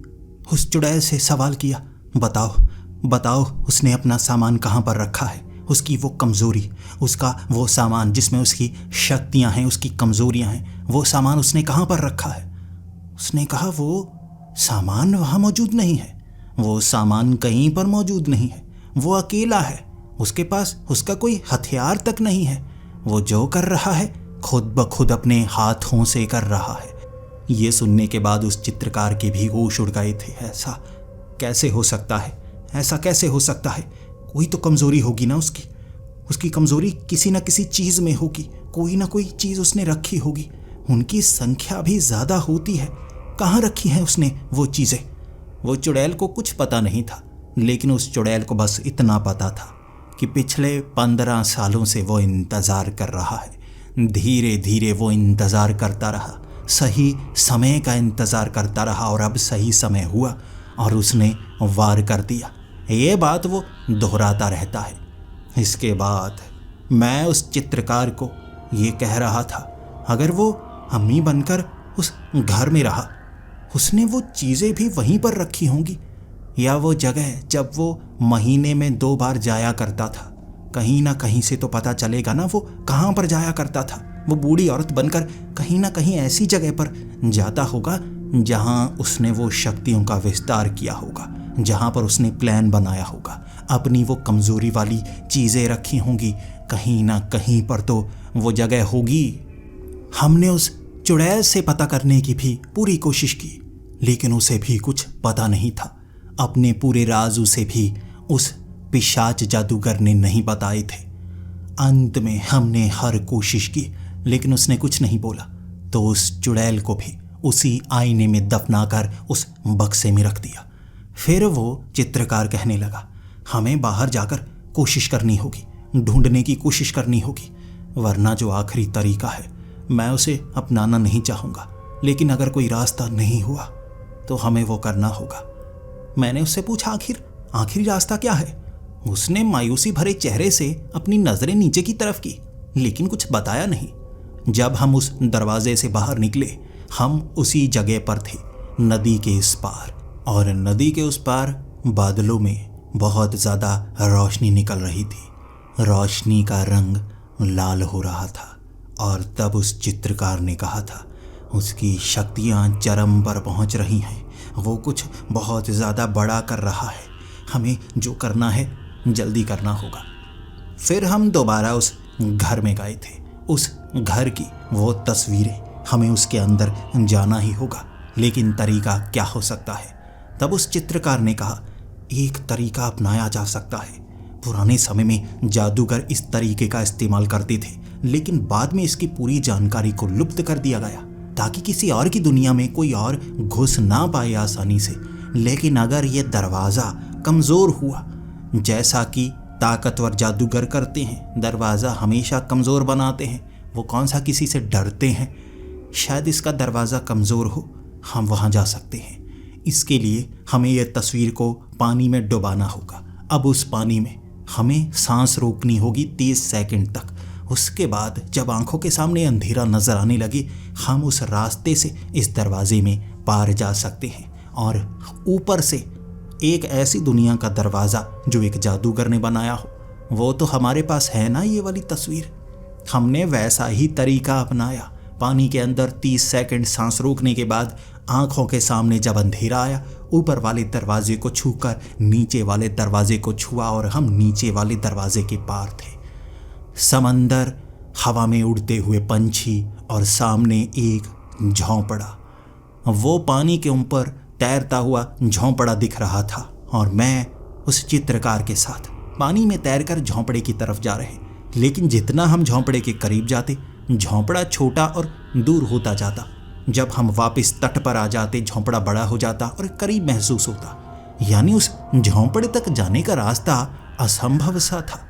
उस चुड़ैल से सवाल किया, बताओ उसने अपना सामान कहाँ पर रखा है? उसकी वो कमज़ोरी, उसका वो सामान जिसमें उसकी शक्तियाँ हैं, उसकी कमज़ोरियाँ हैं, वो सामान उसने कहाँ पर रखा है? उसने कहा, सामान वहां मौजूद नहीं है। वो सामान कहीं पर मौजूद नहीं है। वो अकेला है। उसके पास उसका कोई हथियार तक नहीं है। वो जो कर रहा है खुद ब खुद अपने हाथों से कर रहा है। ये सुनने के बाद उस चित्रकार के भी होश उड़ गए थे। ऐसा कैसे हो सकता है? ऐसा कैसे हो सकता है? कोई तो कमजोरी होगी ना उसकी। उसकी कमजोरी किसी न किसी चीज में होगी। कोई ना कोई चीज उसने रखी होगी। उनकी संख्या भी ज्यादा होती है। कहाँ रखी है उसने वो चीजें? वो चुड़ैल को कुछ पता नहीं था, लेकिन उस चुड़ैल को बस इतना पता था कि पिछले 15 सालों से वो इंतजार कर रहा है। धीरे धीरे वो इंतजार करता रहा, सही समय का इंतजार करता रहा, और अब सही समय हुआ और उसने वार कर दिया। ये बात वो दोहराता रहता है। इसके बाद मैं उस चित्रकार को ये कह रहा था, अगर वो अम्मी बनकर उस घर में रहा, उसने वो चीज़ें भी वहीं पर रखी होंगी, या वो जगह जब वो महीने में 2 बार जाया करता था, कहीं ना कहीं से तो पता चलेगा ना वो कहाँ पर जाया करता था। वो बूढ़ी औरत बनकर कहीं ना कहीं ऐसी जगह पर जाता होगा जहाँ उसने वो शक्तियों का विस्तार किया होगा, जहाँ पर उसने प्लान बनाया होगा। अपनी वो कमज़ोरी वाली चीज़ें रखी होंगी, कहीं ना कहीं पर तो वो जगह होगी। हमने उस चुड़ैल से पता करने की भी पूरी कोशिश की, लेकिन उसे भी कुछ पता नहीं था। अपने पूरे राज उसे भी उस पिशाच जादूगर ने नहीं बताए थे। अंत में हमने हर कोशिश की, लेकिन उसने कुछ नहीं बोला, तो उस चुड़ैल को भी उसी आईने में दफनाकर उस बक्से में रख दिया। फिर वो चित्रकार कहने लगा, हमें बाहर जाकर कोशिश करनी होगी, ढूंढने की कोशिश करनी होगी, वरना जो आखिरी तरीका है मैं उसे अपनाना नहीं चाहूँगा, लेकिन अगर कोई रास्ता नहीं हुआ तो हमें वो करना होगा। मैंने उससे पूछा, आखिरी रास्ता क्या है? उसने मायूसी भरे चेहरे से अपनी नजरें नीचे की तरफ की, लेकिन कुछ बताया नहीं। जब हम उस दरवाजे से बाहर निकले, हम उसी जगह पर थे, नदी के इस पार, और नदी के उस पार बादलों में बहुत ज़्यादा रोशनी निकल रही थी। रोशनी का रंग लाल हो रहा था, और तब उस चित्रकार ने कहा था, उसकी शक्तियाँ चरम पर पहुँच रही हैं, वो कुछ बहुत ज़्यादा बड़ा कर रहा है, हमें जो करना है जल्दी करना होगा। फिर हम दोबारा उस घर में गए थे। उस घर की वो तस्वीरें, हमें उसके अंदर जाना ही होगा, लेकिन तरीका क्या हो सकता है? तब उस चित्रकार ने कहा, एक तरीका अपनाया जा सकता है। पुराने समय में जादूगर इस तरीके का इस्तेमाल करते थे, लेकिन बाद में इसकी पूरी जानकारी को लुप्त कर दिया गया, ताकि किसी और की दुनिया में कोई और घुस ना पाए आसानी से। लेकिन अगर ये दरवाज़ा कमज़ोर हुआ, जैसा कि ताकतवर जादूगर करते हैं, दरवाज़ा हमेशा कमज़ोर बनाते हैं, वो कौन सा किसी से डरते हैं, शायद इसका दरवाज़ा कमज़ोर हो, हम वहाँ जा सकते हैं। इसके लिए हमें यह तस्वीर को पानी में डुबाना होगा। अब उस पानी में हमें सांस रोकनी होगी 30 सेकंड तक। उसके बाद जब आंखों के सामने अंधेरा नजर आने लगे, हम उस रास्ते से इस दरवाजे में पार जा सकते हैं, और ऊपर से एक ऐसी दुनिया का दरवाज़ा जो एक जादूगर ने बनाया हो। वो तो हमारे पास है ना ये वाली तस्वीर। हमने वैसा ही तरीका अपनाया। पानी के अंदर 30 सेकंड सांस रोकने के बाद आंखों के सामने जब अंधेरा आया, ऊपर वाले दरवाजे को छूकर नीचे वाले दरवाजे को छुआ, और हम नीचे वाले दरवाजे के पार थे। समंदर, हवा में उड़ते हुए पंछी, और सामने एक झोंपड़ा। वो पानी के ऊपर तैरता हुआ झोंपड़ा दिख रहा था, और मैं उस चित्रकार के साथ पानी में तैरकर झोंपड़े की तरफ जा रहे। लेकिन जितना हम झोंपड़े के करीब जाते, झोंपड़ा छोटा और दूर होता जाता। जब हम वापस तट पर आ जाते, झोंपड़ा बड़ा हो जाता और करीब महसूस होता। यानी उस झोंपड़े तक जाने का रास्ता असंभव सा था।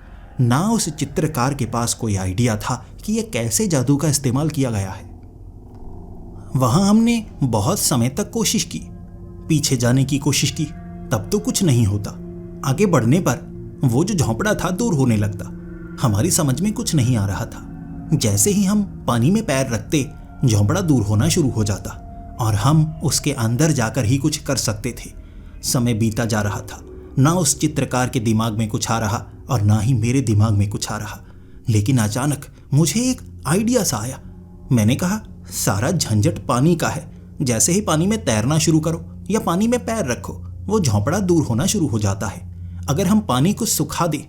ना उस चित्रकार के पास कोई आइडिया था कि यह कैसे जादू का इस्तेमाल किया गया है। वहां हमने बहुत समय तक कोशिश की, पीछे जाने की कोशिश की, तब तो कुछ नहीं होता। आगे बढ़ने पर वो जो झोंपड़ा था दूर होने लगता। हमारी समझ में कुछ नहीं आ रहा था। जैसे ही हम पानी में पैर रखते, झोंपड़ा दूर होना शुरू हो जाता, और हम उसके अंदर जाकर ही कुछ कर सकते थे। समय बीता जा रहा था। ना उस चित्रकार के दिमाग में कुछ आ रहा, और ना ही मेरे दिमाग में कुछ आ रहा। लेकिन अचानक मुझे एक आइडिया सा आया। मैंने कहा, सारा झंझट पानी का है, जैसे ही पानी में तैरना शुरू करो, या पानी में पैर रखो, वो झोंपड़ा दूर होना शुरू हो जाता है। अगर हम पानी को सुखा दें,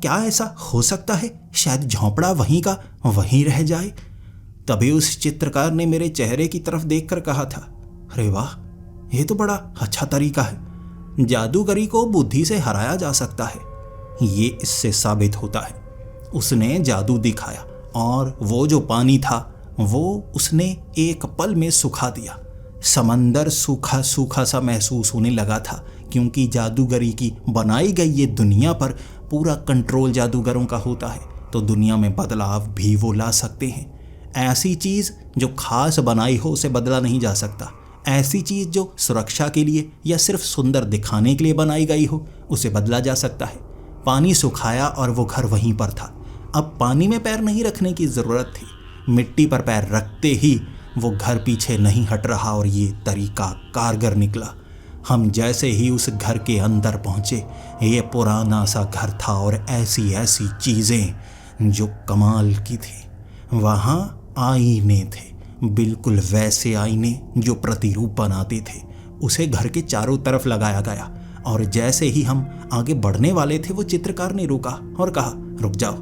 क्या ऐसा हो सकता है शायद झोंपड़ा वहीं का वहीं रह जाए? तभी उस चित्रकार ने मेरे चेहरे की तरफ देखकर कहा था, अरे वाह, ये तो बड़ा अच्छा तरीका है। जादूगरी को बुद्धि से हराया जा सकता है, ये इससे साबित होता है। उसने जादू दिखाया और वो जो पानी था वो उसने एक पल में सुखा दिया। समंदर सूखा सूखा सा महसूस होने लगा था, क्योंकि जादूगरी की बनाई गई ये दुनिया पर पूरा कंट्रोल जादूगरों का होता है, तो दुनिया में बदलाव भी वो ला सकते हैं। ऐसी चीज़ जो खास बनाई हो उसे बदला नहीं जा सकता। ऐसी चीज़ जो सुरक्षा के लिए या सिर्फ सुंदर दिखाने के लिए बनाई गई हो उसे बदला जा सकता है। पानी सुखाया और वो घर वहीं पर था। अब पानी में पैर नहीं रखने की ज़रूरत थी। मिट्टी पर पैर रखते ही वो घर पीछे नहीं हट रहा और ये तरीका कारगर निकला। हम जैसे ही उस घर के अंदर पहुँचे, ये पुराना सा घर था और ऐसी ऐसी चीज़ें जो कमाल की थी। वहाँ आईने थे, बिल्कुल वैसे आईने जो प्रतिरूप बनाते थे। उसे घर के चारों तरफ लगाया गया और जैसे ही हम आगे बढ़ने वाले थे वो चित्रकार ने रोका और कहा, रुक जाओ,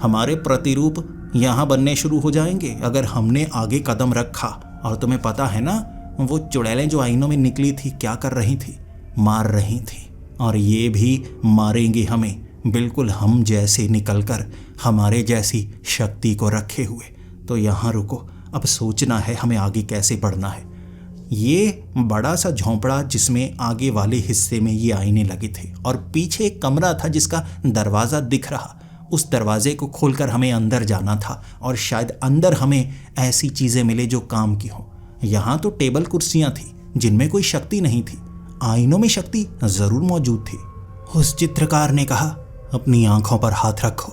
हमारे प्रतिरूप यहाँ बनने शुरू हो जाएंगे अगर हमने आगे कदम रखा। और तुम्हें पता है ना, वो चुड़ैलें जो आईनों में निकली थी क्या कर रही थी? मार रही थी, और ये भी मारेंगे हमें, बिल्कुल हम जैसे निकलकर, हमारे जैसी शक्ति को रखे हुए। तो यहाँ रुको, अब सोचना है हमें आगे कैसे बढ़ना है। ये बड़ा सा झोंपड़ा जिसमें आगे वाले हिस्से में ये आईने लगे थे और पीछे एक कमरा था जिसका दरवाज़ा दिख रहा। उस दरवाजे को खोलकर हमें अंदर जाना था और शायद अंदर हमें ऐसी चीज़ें मिले जो काम की हों। यहाँ तो टेबल कुर्सियाँ थी जिनमें कोई शक्ति नहीं थी, आईनों में शक्ति ज़रूर मौजूद थी। उस चित्रकार ने कहा, अपनी आंखों पर हाथ रखो,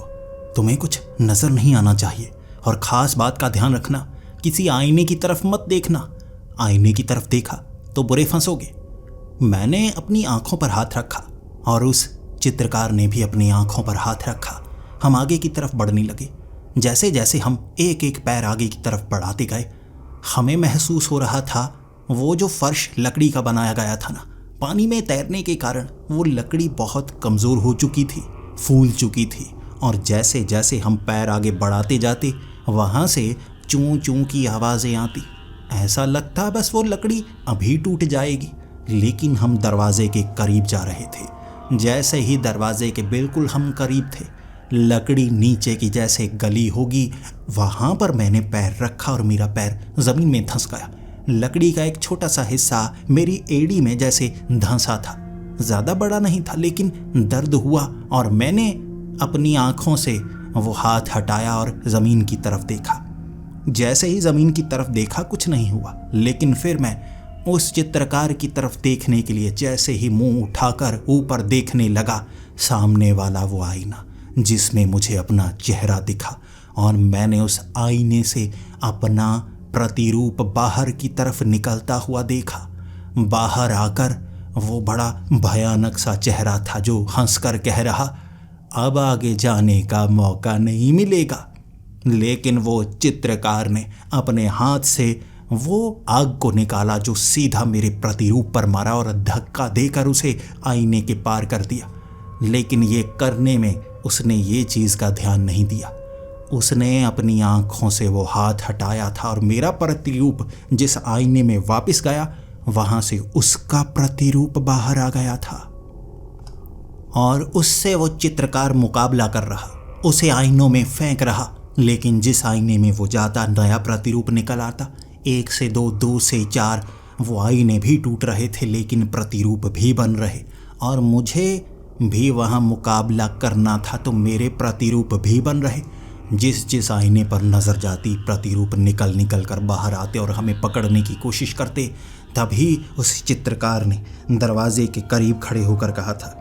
तुम्हें कुछ नज़र नहीं आना चाहिए, और ख़ास बात का ध्यान रखना, किसी आईने की तरफ मत देखना। आईने की तरफ देखा तो बुरे फंसोगे। मैंने अपनी आंखों पर हाथ रखा और उस चित्रकार ने भी अपनी आंखों पर हाथ रखा। हम आगे की तरफ बढ़ने लगे। जैसे जैसे हम एक एक पैर आगे की तरफ बढ़ाते गए, हमें महसूस हो रहा था वो जो फर्श लकड़ी का बनाया गया था ना, पानी में तैरने के कारण वो लकड़ी बहुत कमज़ोर हो चुकी थी, फूल चुकी थी। और जैसे जैसे हम पैर आगे बढ़ाते जाते, वहाँ से चूं चूं की आवाज़ें आती। ऐसा लगता बस वो लकड़ी अभी टूट जाएगी। लेकिन हम दरवाजे के करीब जा रहे थे। जैसे ही दरवाजे के बिल्कुल हम करीब थे, लकड़ी नीचे की जैसे गली होगी, वहाँ पर मैंने पैर रखा और मेरा पैर ज़मीन में धंस गया। लकड़ी का एक छोटा सा हिस्सा मेरी एड़ी में जैसे धंसा था। ज़्यादा बड़ा नहीं था, लेकिन दर्द हुआ और मैंने अपनी आँखों से वो हाथ हटाया और ज़मीन की तरफ देखा। जैसे ही ज़मीन की तरफ देखा कुछ नहीं हुआ, लेकिन फिर मैं उस चित्रकार की तरफ देखने के लिए जैसे ही मुंह उठाकर ऊपर देखने लगा, सामने वाला वो आईना जिसमें मुझे अपना चेहरा दिखा, और मैंने उस आईने से अपना प्रतिरूप बाहर की तरफ निकलता हुआ देखा। बाहर आकर वो बड़ा भयानक सा चेहरा था जो हंसकर कह रहा, अब आगे जाने का मौका नहीं मिलेगा। लेकिन वो चित्रकार ने अपने हाथ से वो आग को निकाला जो सीधा मेरे प्रतिरूप पर मारा और धक्का देकर उसे आईने के पार कर दिया। लेकिन ये करने में उसने ये चीज़ का ध्यान नहीं दिया। उसने अपनी आँखों से वो हाथ हटाया था और मेरा प्रतिरूप जिस आईने में वापस गया, वहाँ से उसका प्रतिरूप बाहर आ गया था और उससे वो चित्रकार मुकाबला कर रहा, उसे आईनों में फेंक रहा। लेकिन जिस आईने में वो जाता, नया प्रतिरूप निकल आता। 1 से 2, 2 से 4 वो आईने भी टूट रहे थे, लेकिन प्रतिरूप भी बन रहे और मुझे भी वहाँ मुकाबला करना था, तो मेरे प्रतिरूप भी बन रहे। जिस आईने पर नज़र जाती, प्रतिरूप निकल कर बाहर आते और हमें पकड़ने की कोशिश करते। तभी उस चित्रकार ने दरवाजे के करीब खड़े होकर कहा था,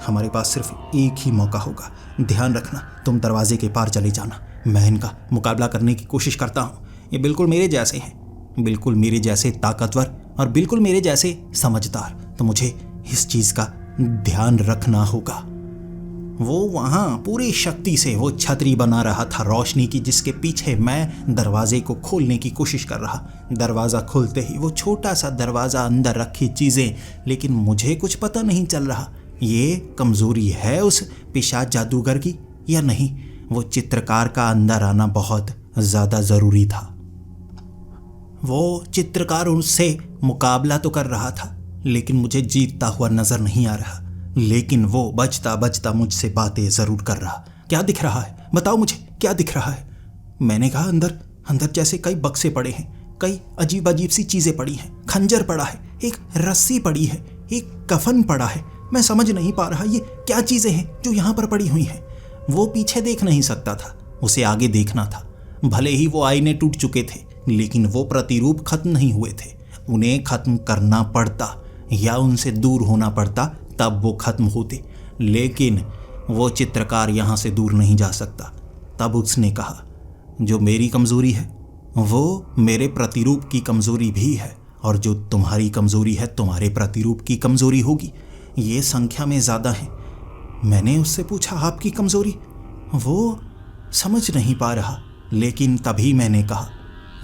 हमारे पास सिर्फ एक ही मौका होगा, ध्यान रखना, तुम दरवाजे के पार चले जाना। मैं इनका मुकाबला करने की कोशिश करता हूँ। ये बिल्कुल मेरे जैसे हैं, बिल्कुल मेरे जैसे ताकतवर और बिल्कुल मेरे जैसे समझदार, तो मुझे इस चीज़ का ध्यान रखना होगा। वो वहाँ पूरी शक्ति से वो छतरी बना रहा था रोशनी की, जिसके पीछे मैं दरवाजे को खोलने की कोशिश कर रहा। दरवाज़ा खोलते ही वो छोटा सा दरवाज़ा, अंदर रखी चीज़ें, लेकिन मुझे कुछ पता नहीं चल रहा ये कमज़ोरी है उस पिशाच जादूगर की या नहीं। वो चित्रकार का अंदर आना बहुत ज़्यादा ज़रूरी था। वो चित्रकार उससे मुकाबला तो कर रहा था, लेकिन मुझे जीतता हुआ नज़र नहीं आ रहा। लेकिन वो बचता बचता मुझसे बातें ज़रूर कर रहा। क्या दिख रहा है, बताओ मुझे, क्या दिख रहा है? मैंने कहा, अंदर अंदर जैसे कई बक्से पड़े हैं, कई अजीब अजीब सी चीज़ें पड़ी हैं। खंजर पड़ा है, एक रस्सी पड़ी है, एक कफन पड़ा है। मैं समझ नहीं पा रहा ये क्या चीज़ें हैं जो यहाँ पर पड़ी हुई हैं। वो पीछे देख नहीं सकता था, उसे आगे देखना था। भले ही वो आईने टूट चुके थे, लेकिन वो प्रतिरूप खत्म नहीं हुए थे। उन्हें खत्म करना पड़ता या उनसे दूर होना पड़ता, तब वो खत्म होते। लेकिन वो चित्रकार यहाँ से दूर नहीं जा सकता। तब उसने कहा, जो मेरी कमज़ोरी है वो मेरे प्रतिरूप की कमज़ोरी भी है, और जो तुम्हारी कमज़ोरी है तुम्हारे प्रतिरूप की कमज़ोरी होगी। ये संख्या में ज़्यादा है। मैंने उससे पूछा, आपकी कमज़ोरी? वो समझ नहीं पा रहा। लेकिन तभी मैंने कहा,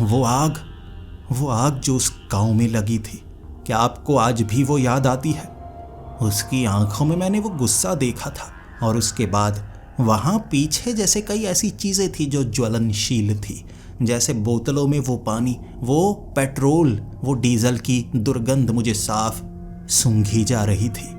वो आग जो उस गांव में लगी थी, क्या आपको आज भी वो याद आती है? उसकी आंखों में मैंने वो गुस्सा देखा था, और उसके बाद वहाँ पीछे जैसे कई ऐसी चीज़ें थी जो ज्वलनशील थी, जैसे बोतलों में वो पानी, वो पेट्रोल, वो डीजल की दुर्गंध मुझे साफ सूंघी जा रही थी।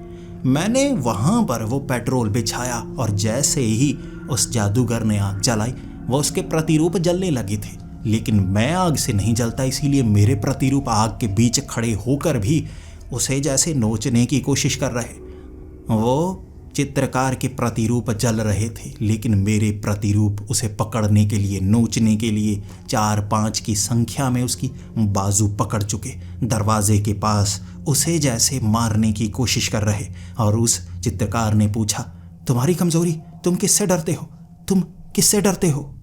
मैंने वहाँ पर वो पेट्रोल बिछाया, और जैसे ही उस जादूगर ने आग जलाई, वो उसके प्रतिरूप जलने लगे थे। लेकिन मैं आग से नहीं जलता, इसीलिए मेरे प्रतिरूप आग के बीच खड़े होकर भी उसे जैसे नोचने की कोशिश कर रहे। वो चित्रकार के प्रतिरूप जल रहे थे, लेकिन मेरे प्रतिरूप उसे पकड़ने के लिए, नोचने के लिए 4-5 की संख्या में उसकी बाजू पकड़ चुके दरवाजे के पास उसे जैसे मारने की कोशिश कर रहे। और उस चित्रकार ने पूछा, तुम्हारी कमज़ोरी, तुम किससे डरते हो? तुम किससे डरते हो?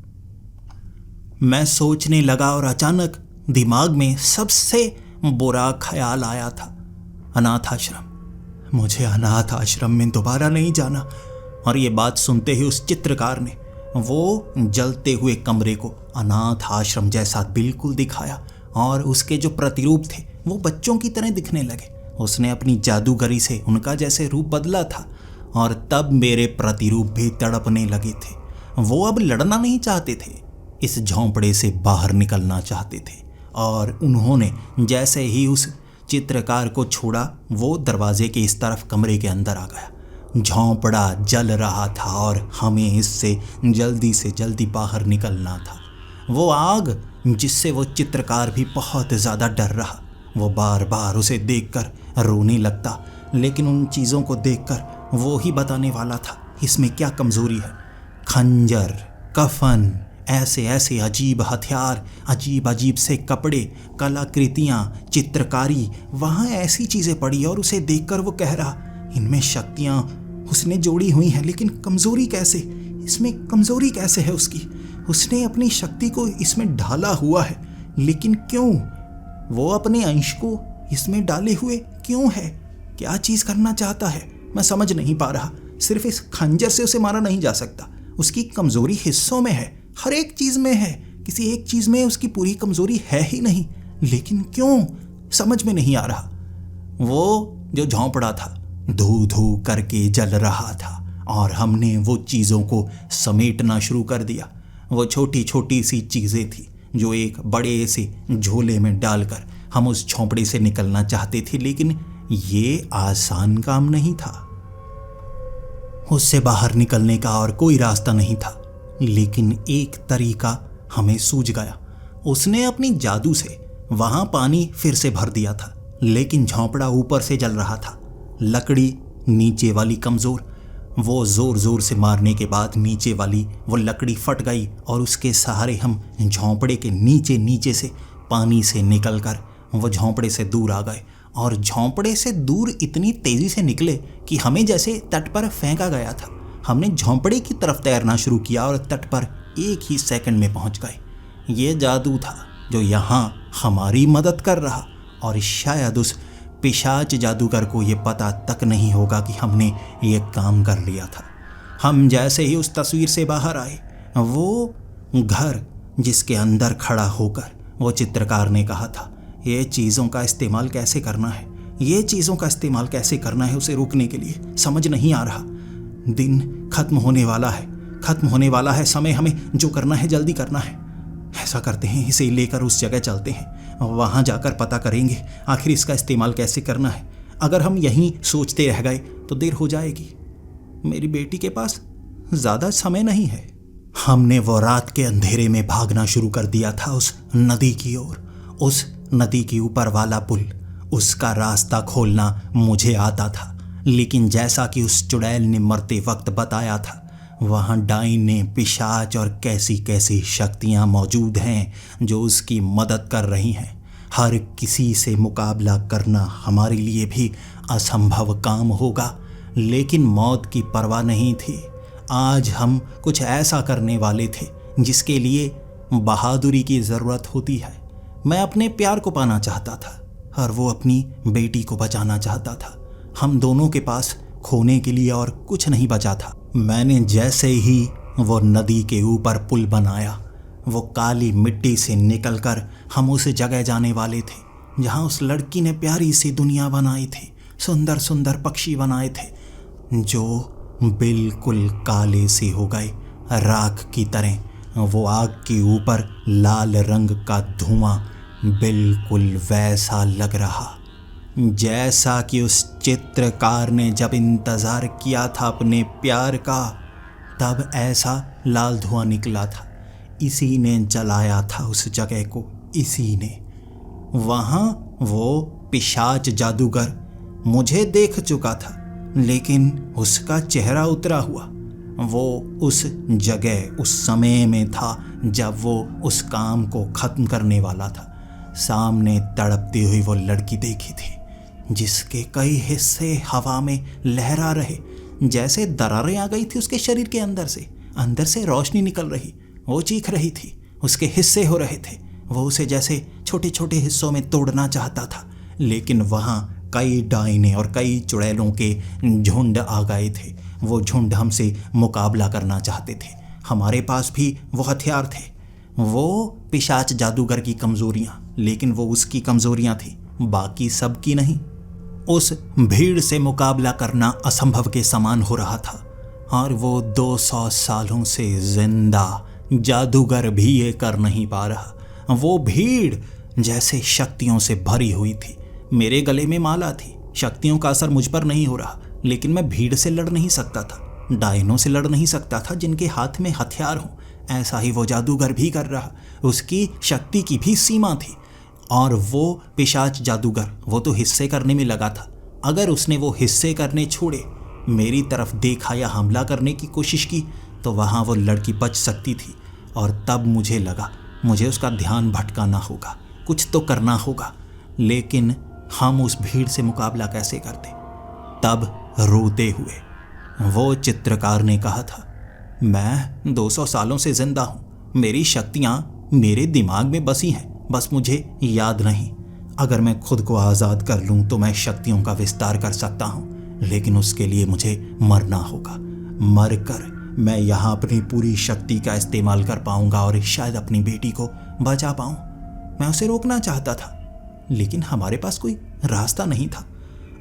मैं सोचने लगा, और अचानक दिमाग में सबसे बुरा ख्याल आया था, अनाथ आश्रम। मुझे अनाथ आश्रम में दोबारा नहीं जाना। और ये बात सुनते ही उस चित्रकार ने वो जलते हुए कमरे को अनाथ आश्रम जैसा बिल्कुल दिखाया, और उसके जो प्रतिरूप थे वो बच्चों की तरह दिखने लगे। उसने अपनी जादूगरी से उनका जैसे रूप बदला था, और तब मेरे प्रतिरूप भी तड़पने लगे थे। वो अब लड़ना नहीं चाहते थे, इस झोंपड़े से बाहर निकलना चाहते थे। और उन्होंने जैसे ही उस चित्रकार को छोड़ा, वो दरवाजे के इस तरफ कमरे के अंदर आ गया। झोंपड़ा जल रहा था, और हमें इससे जल्दी से जल्दी बाहर निकलना था। वो आग जिससे वो चित्रकार भी बहुत ज़्यादा डर रहा। वो बार बार उसे देखकर रोने लगता, लेकिन उन चीज़ों को देखकर वो ही बताने वाला था इसमें क्या कमज़ोरी है। खंजर, कफन, ऐसे ऐसे अजीब हथियार, अजीब अजीब से कपड़े, कलाकृतियाँ, चित्रकारी, वहाँ ऐसी चीज़ें पड़ी, और उसे देखकर वो कह रहा, इनमें शक्तियाँ उसने जोड़ी हुई हैं, लेकिन कमज़ोरी कैसे? इसमें कमज़ोरी कैसे है उसकी? उसने अपनी शक्ति को इसमें ढाला हुआ है, लेकिन क्यों? वो अपने अंश को इसमें डाले हुए क्यों है? क्या चीज़ करना चाहता है? मैं समझ नहीं पा रहा। सिर्फ इस खंजर से उसे मारा नहीं जा सकता। उसकी कमज़ोरी हिस्सों में है, हर एक चीज़ में है। किसी एक चीज़ में उसकी पूरी कमज़ोरी है ही नहीं, लेकिन क्यों? समझ में नहीं आ रहा। वो जो झोंपड़ा था धू धू करके जल रहा था, और हमने वो चीज़ों को समेटना शुरू कर दिया। वो छोटी छोटी सी चीज़ें थी जो एक बड़े से झोले में डालकर हम उस झोंपड़े से निकलना चाहते थे, लेकिन ये आसान काम नहीं था। उससे बाहर निकलने का और कोई रास्ता नहीं था, लेकिन एक तरीका हमें सूझ गया। उसने अपनी जादू से वहाँ पानी फिर से भर दिया था, लेकिन झोंपड़ा ऊपर से जल रहा था, लकड़ी नीचे वाली कमज़ोर। वो ज़ोर ज़ोर से मारने के बाद नीचे वाली वो लकड़ी फट गई, और उसके सहारे हम झोंपड़े के नीचे नीचे से पानी से निकलकर वो झोंपड़े से दूर आ गए। और झोंपड़े से दूर इतनी तेज़ी से निकले कि हमें जैसे तट पर फेंका गया था। हमने झोंपड़े की तरफ तैरना शुरू किया, और तट पर एक ही सेकंड में पहुंच गए। ये जादू था जो यहाँ हमारी मदद कर रहा, और शायद उस पिशाच जादूगर को ये पता तक नहीं होगा कि हमने ये काम कर लिया था। हम जैसे ही उस तस्वीर से बाहर आए, वो घर जिसके अंदर खड़ा होकर वो चित्रकार ने कहा था, ये चीज़ों का इस्तेमाल कैसे करना है, ये चीज़ों का इस्तेमाल कैसे करना है उसे रोकने के लिए समझ नहीं आ रहा। दिन खत्म होने वाला है, खत्म होने वाला है समय, हमें जो करना है जल्दी करना है। ऐसा करते हैं, इसे लेकर उस जगह चलते हैं, वहाँ जाकर पता करेंगे आखिर इसका इस्तेमाल कैसे करना है। अगर हम यहीं सोचते रह गए तो देर हो जाएगी। मेरी बेटी के पास ज़्यादा समय नहीं है। हमने वो रात के अंधेरे में भागना शुरू कर दिया था उस नदी की ओर। उस नदी के ऊपर वाला पुल, उसका रास्ता खोलना मुझे आता था, लेकिन जैसा कि उस चुड़ैल ने मरते वक्त बताया था, वहाँ डाइने, पिशाच और कैसी कैसी शक्तियाँ मौजूद हैं जो उसकी मदद कर रही हैं। हर किसी से मुकाबला करना हमारे लिए भी असंभव काम होगा, लेकिन मौत की परवाह नहीं थी। आज हम कुछ ऐसा करने वाले थे जिसके लिए बहादुरी की ज़रूरत होती है। मैं अपने प्यार को पाना चाहता था और वो अपनी बेटी को बचाना चाहता था। हम दोनों के पास खोने के लिए और कुछ नहीं बचा था। मैंने जैसे ही वो नदी के ऊपर पुल बनाया, वो काली मिट्टी से निकलकर हम उस जगह जाने वाले थे जहाँ उस लड़की ने प्यारी सी दुनिया बनाई थी, सुंदर सुंदर पक्षी बनाए थे जो बिल्कुल काले से हो गए, राख की तरह। वो आग के ऊपर लाल रंग का धुआं बिल्कुल वैसा लग रहा जैसा कि उस चित्रकार ने जब इंतज़ार किया था अपने प्यार का, तब ऐसा लाल धुआं निकला था। इसी ने जलाया था उस जगह को, इसी ने। वहाँ वो पिशाच जादूगर मुझे देख चुका था, लेकिन उसका चेहरा उतरा हुआ। वो उस जगह उस समय में था जब वो उस काम को ख़त्म करने वाला था। सामने तड़पती हुई वो लड़की देखी थी जिसके कई हिस्से हवा में लहरा रहे, जैसे दरारें आ गई थी उसके शरीर के अंदर से रोशनी निकल रही। वो चीख रही थी, उसके हिस्से हो रहे थे। वो उसे जैसे छोटे छोटे हिस्सों में तोड़ना चाहता था, लेकिन वहाँ कई डाइने और कई चुड़ैलों के झुंड आ गए थे। वो झुंड हमसे मुकाबला करना चाहते थे। हमारे पास भी वो हथियार थे, वो पिशाच जादूगर की कमज़ोरियाँ, लेकिन वो उसकी कमज़ोरियाँ थी, बाकी सब की नहीं। उस भीड़ से मुकाबला करना असंभव के समान हो रहा था, और वो 200 सालों से जिंदा जादूगर भी ये कर नहीं पा रहा। वो भीड़ जैसे शक्तियों से भरी हुई थी। मेरे गले में माला थी, शक्तियों का असर मुझ पर नहीं हो रहा, लेकिन मैं भीड़ से लड़ नहीं सकता था, डायनों से लड़ नहीं सकता था जिनके हाथ में हथियार हों। ऐसा ही वो जादूगर भी कर रहा। उसकी शक्ति की भी सीमा थी। और वो पिशाच जादूगर, वो तो हिस्से करने में लगा था। अगर उसने वो हिस्से करने छोड़े, मेरी तरफ देखा या हमला करने की कोशिश की, तो वहाँ वो लड़की बच सकती थी। और तब मुझे लगा मुझे उसका ध्यान भटकाना होगा, कुछ तो करना होगा। लेकिन हम उस भीड़ से मुकाबला कैसे करते? तब रोते हुए वो चित्रकार ने कहा था, मैं 200 सालों से जिंदा हूँ, मेरी शक्तियाँ मेरे दिमाग में बसी हैं, बस मुझे याद नहीं। अगर मैं खुद को आज़ाद कर लूँ तो मैं शक्तियों का विस्तार कर सकता हूँ, लेकिन उसके लिए मुझे मरना होगा। मरकर मैं यहाँ अपनी पूरी शक्ति का इस्तेमाल कर पाऊँगा और शायद अपनी बेटी को बचा पाऊँ। मैं उसे रोकना चाहता था, लेकिन हमारे पास कोई रास्ता नहीं था।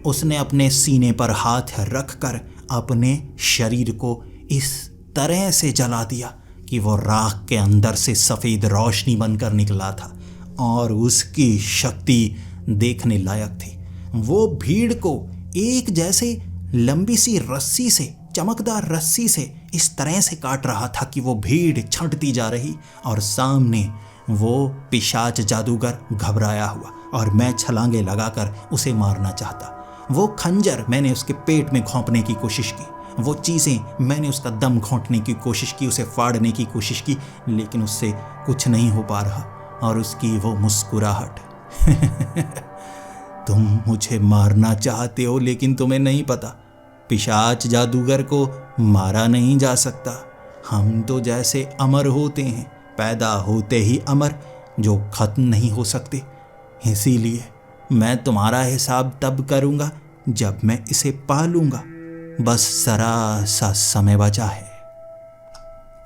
उसने अपने सीने पर हाथ रख कर अपने शरीर को इस तरह से जला दिया कि वो राख के अंदर से सफ़ेद रोशनी बनकर निकला था, और उसकी शक्ति देखने लायक थी। वो भीड़ को एक जैसे लंबी सी रस्सी से, चमकदार रस्सी से इस तरह से काट रहा था कि वो भीड़ छंटती जा रही, और सामने वो पिशाच जादूगर घबराया हुआ, और मैं छलांगे लगाकर उसे मारना चाहता। वो खंजर मैंने उसके पेट में घोंपने की कोशिश की, वो चीज़ें मैंने उसका दम घोंटने की कोशिश की, उसे फाड़ने की कोशिश की, लेकिन उससे कुछ नहीं हो पा रहा। और उसकी वो मुस्कुराहट तुम मुझे मारना चाहते हो, लेकिन तुम्हें नहीं पता, पिशाच जादूगर को मारा नहीं जा सकता। हम तो जैसे अमर होते हैं, पैदा होते ही अमर, जो खत्म नहीं हो सकते। इसीलिए मैं तुम्हारा हिसाब तब करूँगा जब मैं इसे पालूँगा। बस जरा सा समय बचा है।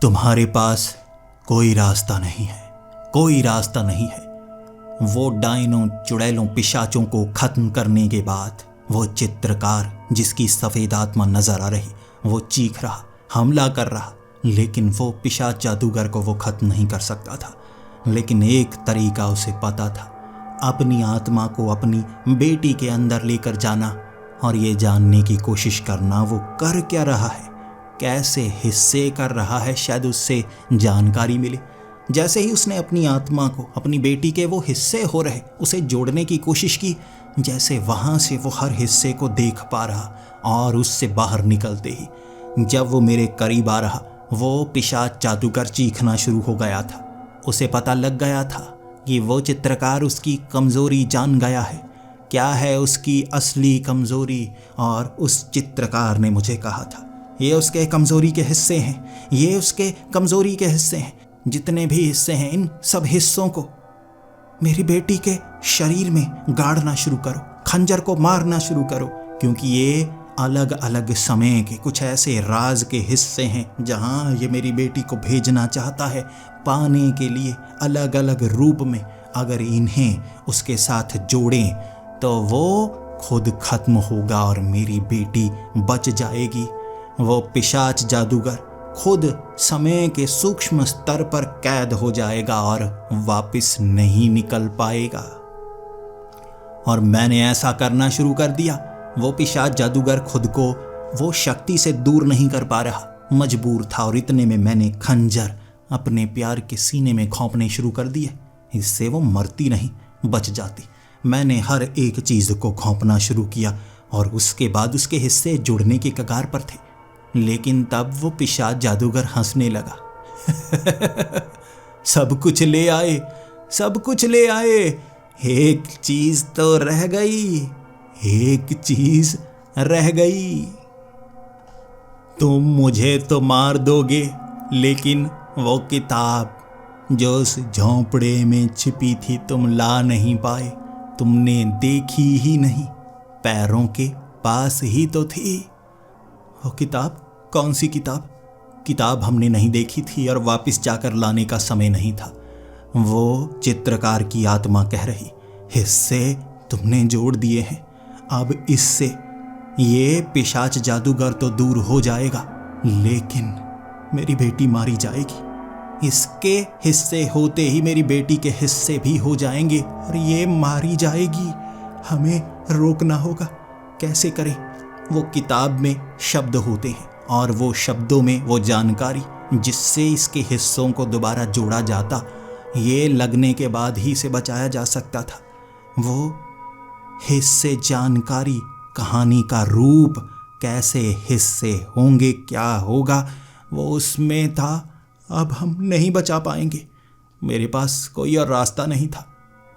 तुम्हारे पास कोई रास्ता नहीं है, कोई रास्ता नहीं है। वो डायनों, चुड़ैलों, पिशाचों को खत्म करने के बाद वो चित्रकार जिसकी सफ़ेद आत्मा नजर आ रही, वो चीख रहा, हमला कर रहा, लेकिन वो पिशाच जादूगर को वो खत्म नहीं कर सकता था। लेकिन एक तरीका उसे पता था, अपनी आत्मा को अपनी बेटी के अंदर लेकर जाना और ये जानने की कोशिश करना वो कर क्या रहा है, कैसे हिस्से कर रहा है, शायद उससे जानकारी मिले। जैसे ही उसने अपनी आत्मा को अपनी बेटी के वो हिस्से हो रहे उसे जोड़ने की कोशिश की, जैसे वहाँ से वो हर हिस्से को देख पा रहा, और उससे बाहर निकलते ही जब वो मेरे करीब आ रहा, वो पिशाच जादूगर चीखना शुरू हो गया था। उसे पता लग गया था कि वो चित्रकार उसकी कमज़ोरी जान गया है, क्या है उसकी असली कमज़ोरी। और उस चित्रकार ने मुझे कहा था, ये उसके कमज़ोरी के हिस्से हैं, ये उसके कमज़ोरी के हिस्से हैं। जितने भी हिस्से हैं, इन सब हिस्सों को मेरी बेटी के शरीर में गाड़ना शुरू करो, खंजर को मारना शुरू करो, क्योंकि ये अलग अलग समय के कुछ ऐसे राज के हिस्से हैं जहाँ ये मेरी बेटी को भेजना चाहता है पाने के लिए अलग अलग रूप में। अगर इन्हें उसके साथ जोड़ें तो वो खुद खत्म होगा और मेरी बेटी बच जाएगी। वो पिशाच जादूगर खुद समय के सूक्ष्म स्तर पर कैद हो जाएगा और वापस नहीं निकल पाएगा। और मैंने ऐसा करना शुरू कर दिया। वो पिशाच जादूगर खुद को वो शक्ति से दूर नहीं कर पा रहा, मजबूर था, और इतने में मैंने खंजर अपने प्यार के सीने में घोंपने शुरू कर दिए। इससे वो मरती नहीं, बच जाती। मैंने हर एक चीज़ को घोंपना शुरू किया और उसके बाद उसके हिस्से जुड़ने के कगार पर थे। लेकिन तब वो पिशाच जादूगर हंसने लगा। सब कुछ ले आए, सब कुछ ले आए, एक चीज तो रह गई, एक चीज रह गई। तुम मुझे तो मार दोगे, लेकिन वो किताब जो उस झोंपड़े में छिपी थी तुम ला नहीं पाए, तुमने देखी ही नहीं, पैरों के पास ही तो थी। वो किताब, कौन सी किताब? किताब हमने नहीं देखी थी और वापस जाकर लाने का समय नहीं था। वो चित्रकार की आत्मा कह रही, हिस्से तुमने जोड़ दिए हैं, अब इससे ये पिशाच जादूगर तो दूर हो जाएगा, लेकिन मेरी बेटी मारी जाएगी। इसके हिस्से होते ही मेरी बेटी के हिस्से भी हो जाएंगे और ये मारी जाएगी। हमें रोकना होगा। कैसे करें? वो किताब में शब्द होते हैं और वो शब्दों में वो जानकारी जिससे इसके हिस्सों को दोबारा जोड़ा जाता, ये लगने के बाद ही से बचाया जा सकता था। वो हिस्से, जानकारी, कहानी का रूप, कैसे हिस्से होंगे, क्या होगा, वो उसमें था। अब हम नहीं बचा पाएंगे। मेरे पास कोई और रास्ता नहीं था।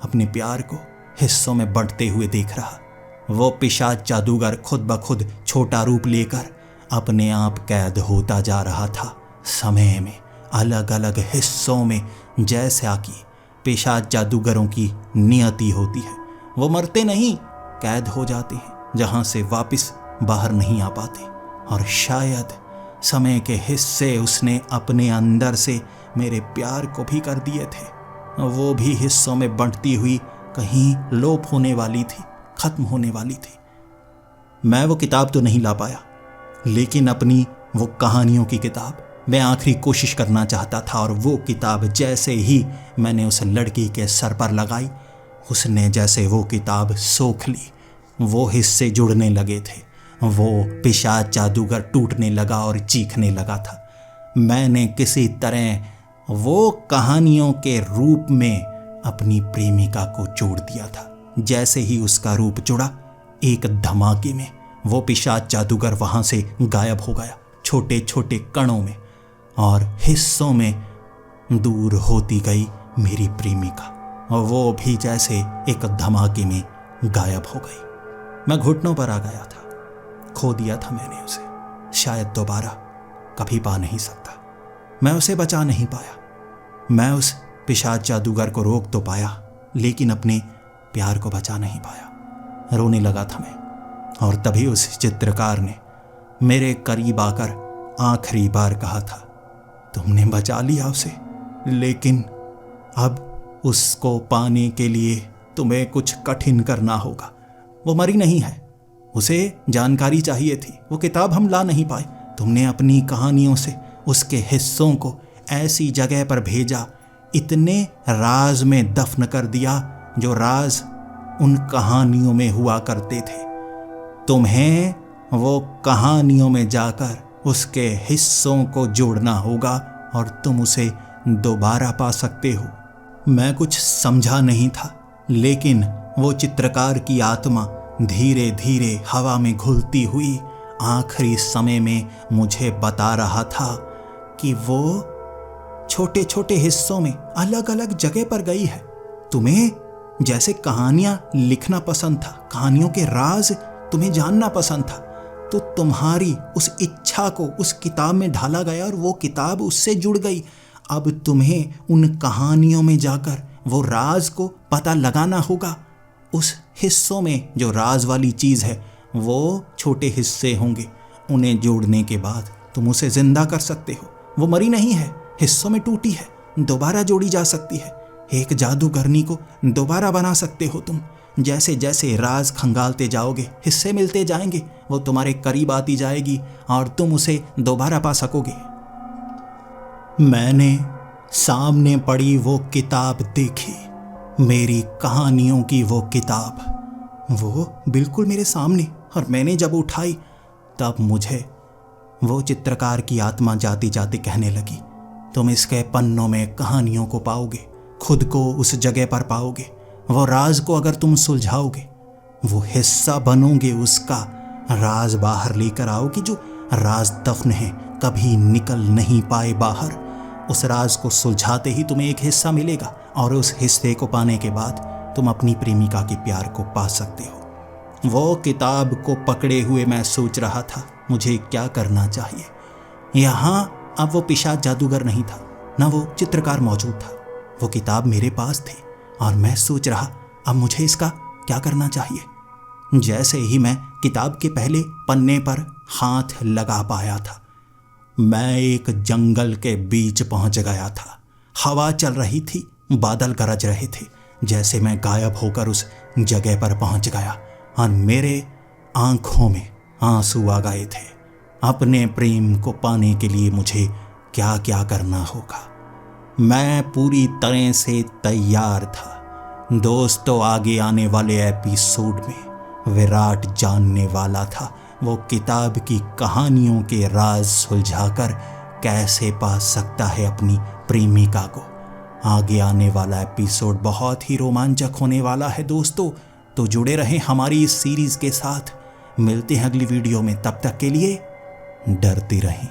अपने प्यार को हिस्सों में बंटते हुए देख रहा। वो पिशाच जादूगर खुद ब खुद छोटा रूप लेकर अपने आप कैद होता जा रहा था समय में, अलग अलग हिस्सों में। जैसा कि पिशाच जादूगरों की नियति होती है, वो मरते नहीं, कैद हो जाते हैं जहाँ से वापस बाहर नहीं आ पाते। और शायद समय के हिस्से उसने अपने अंदर से मेरे प्यार को भी कर दिए थे। वो भी हिस्सों में बंटती हुई कहीं लोप होने वाली थी, खत्म होने वाली थी। मैं वो किताब तो नहीं ला पाया, लेकिन अपनी वो कहानियों की किताब मैं आखिरी कोशिश करना चाहता था। और वो किताब जैसे ही मैंने उस लड़की के सर पर लगाई, उसने जैसे वो किताब सोख ली। वो हिस्से जुड़ने लगे थे। वो पिशाच जादूगर टूटने लगा और चीखने लगा था। मैंने किसी तरह वो कहानियों के रूप में अपनी प्रेमिका को जोड़ दिया था। जैसे ही उसका रूप जुड़ा, एक धमाके में वो पिशाच जादूगर वहां से गायब हो गया, छोटे छोटे कणों में, और हिस्सों में दूर होती गई मेरी प्रेमिका। और वो भी जैसे एक धमाके में गायब हो गई। मैं घुटनों पर आ गया था। खो दिया था मैंने उसे, शायद दोबारा कभी पा नहीं सकता। मैं उसे बचा नहीं पाया। मैं उस पिशाच जादूगर को रोक तो पाया, लेकिन अपने प्यार को बचा नहीं पाया। रोने लगा था मैं। और तभी उस चित्रकार ने मेरे करीब आकर आखिरी बार कहा था, तुमने बचा लिया उसे, लेकिन अब उसको पाने के लिए तुम्हें कुछ कठिन करना होगा। वो मरी नहीं है, उसे जानकारी चाहिए थी, वो किताब हम ला नहीं पाए। तुमने अपनी कहानियों से उसके हिस्सों को ऐसी जगह पर भेजा, इतने राज में दफन कर दिया जो राज उन कहानियों में हुआ करते थे। तुम्हें वो कहानियों में जाकर उसके हिस्सों को जोड़ना होगा और तुम उसे दोबारा पा सकते हो। मैं कुछ समझा नहीं था, लेकिन वो चित्रकार की आत्मा धीरे धीरे हवा में घुलती हुई आखिरी समय में मुझे बता रहा था कि वो छोटे छोटे हिस्सों में अलग अलग जगह पर गई है। तुम्हें जैसे कहानियां लिखना पसंद था, कहानियों के राज तुम्हें जानना पसंद था, तो तुम्हारी उस इच्छा को उस किताब में ढाला गया और वो किताब उससे जुड़ गई। अब तुम्हें उन कहानियों में जाकर वो राज को पता लगाना होगा। उस हिस्सों में जो राज वाली चीज़ है वो छोटे हिस्से होंगे, उन्हें जोड़ने के बाद तुम उसे जिंदा कर सकते हो। वो मरी नहीं है, हिस्सों में टूटी है, दोबारा जोड़ी जा सकती है। एक जादूगरनी को दोबारा बना सकते हो तुम। जैसे जैसे राज खंगालते जाओगे, हिस्से मिलते जाएंगे, वो तुम्हारे करीब आती जाएगी और तुम उसे दोबारा पा सकोगे। मैंने सामने पड़ी वो किताब देखी, मेरी कहानियों की वो किताब, वो बिल्कुल मेरे सामने, और मैंने जब उठाई तब मुझे वो चित्रकार की आत्मा जाते जाते कहने लगी, तुम इसके पन्नों में कहानियों को पाओगे, खुद को उस जगह पर पाओगे, वो राज को अगर तुम सुलझाओगे, वो हिस्सा बनोगे उसका, राज बाहर लेकर आओगे। जो राज दफन है, कभी निकल नहीं पाए बाहर, उस राज को सुलझाते ही तुम्हें एक हिस्सा मिलेगा और उस हिस्से को पाने के बाद तुम अपनी प्रेमिका के प्यार को पा सकते हो। वो किताब को पकड़े हुए मैं सोच रहा था मुझे क्या करना चाहिए। यहाँ अब वो पिशाच जादूगर नहीं था, ना वो चित्रकार मौजूद था, वो किताब मेरे पास थी और मैं सोच रहा अब मुझे इसका क्या करना चाहिए। जैसे ही मैं किताब के पहले पन्ने पर हाथ लगा पाया था, मैं एक जंगल के बीच पहुंच गया था। हवा चल रही थी, बादल गरज रहे थे। जैसे मैं गायब होकर उस जगह पर पहुंच गया और मेरे आंखों में आंसू आ गए थे। अपने प्रेम को पाने के लिए मुझे क्या क्या करना होगा, मैं पूरी तरह से तैयार था। दोस्तों, आगे आने वाले एपिसोड में विराट जानने वाला था वो किताब की कहानियों के राज सुलझाकर कैसे पा सकता है अपनी प्रेमिका को। आगे आने वाला एपिसोड बहुत ही रोमांचक होने वाला है दोस्तों, तो जुड़े रहें हमारी इस सीरीज के साथ। मिलते हैं अगली वीडियो में, तब तक के लिए डरते रहें।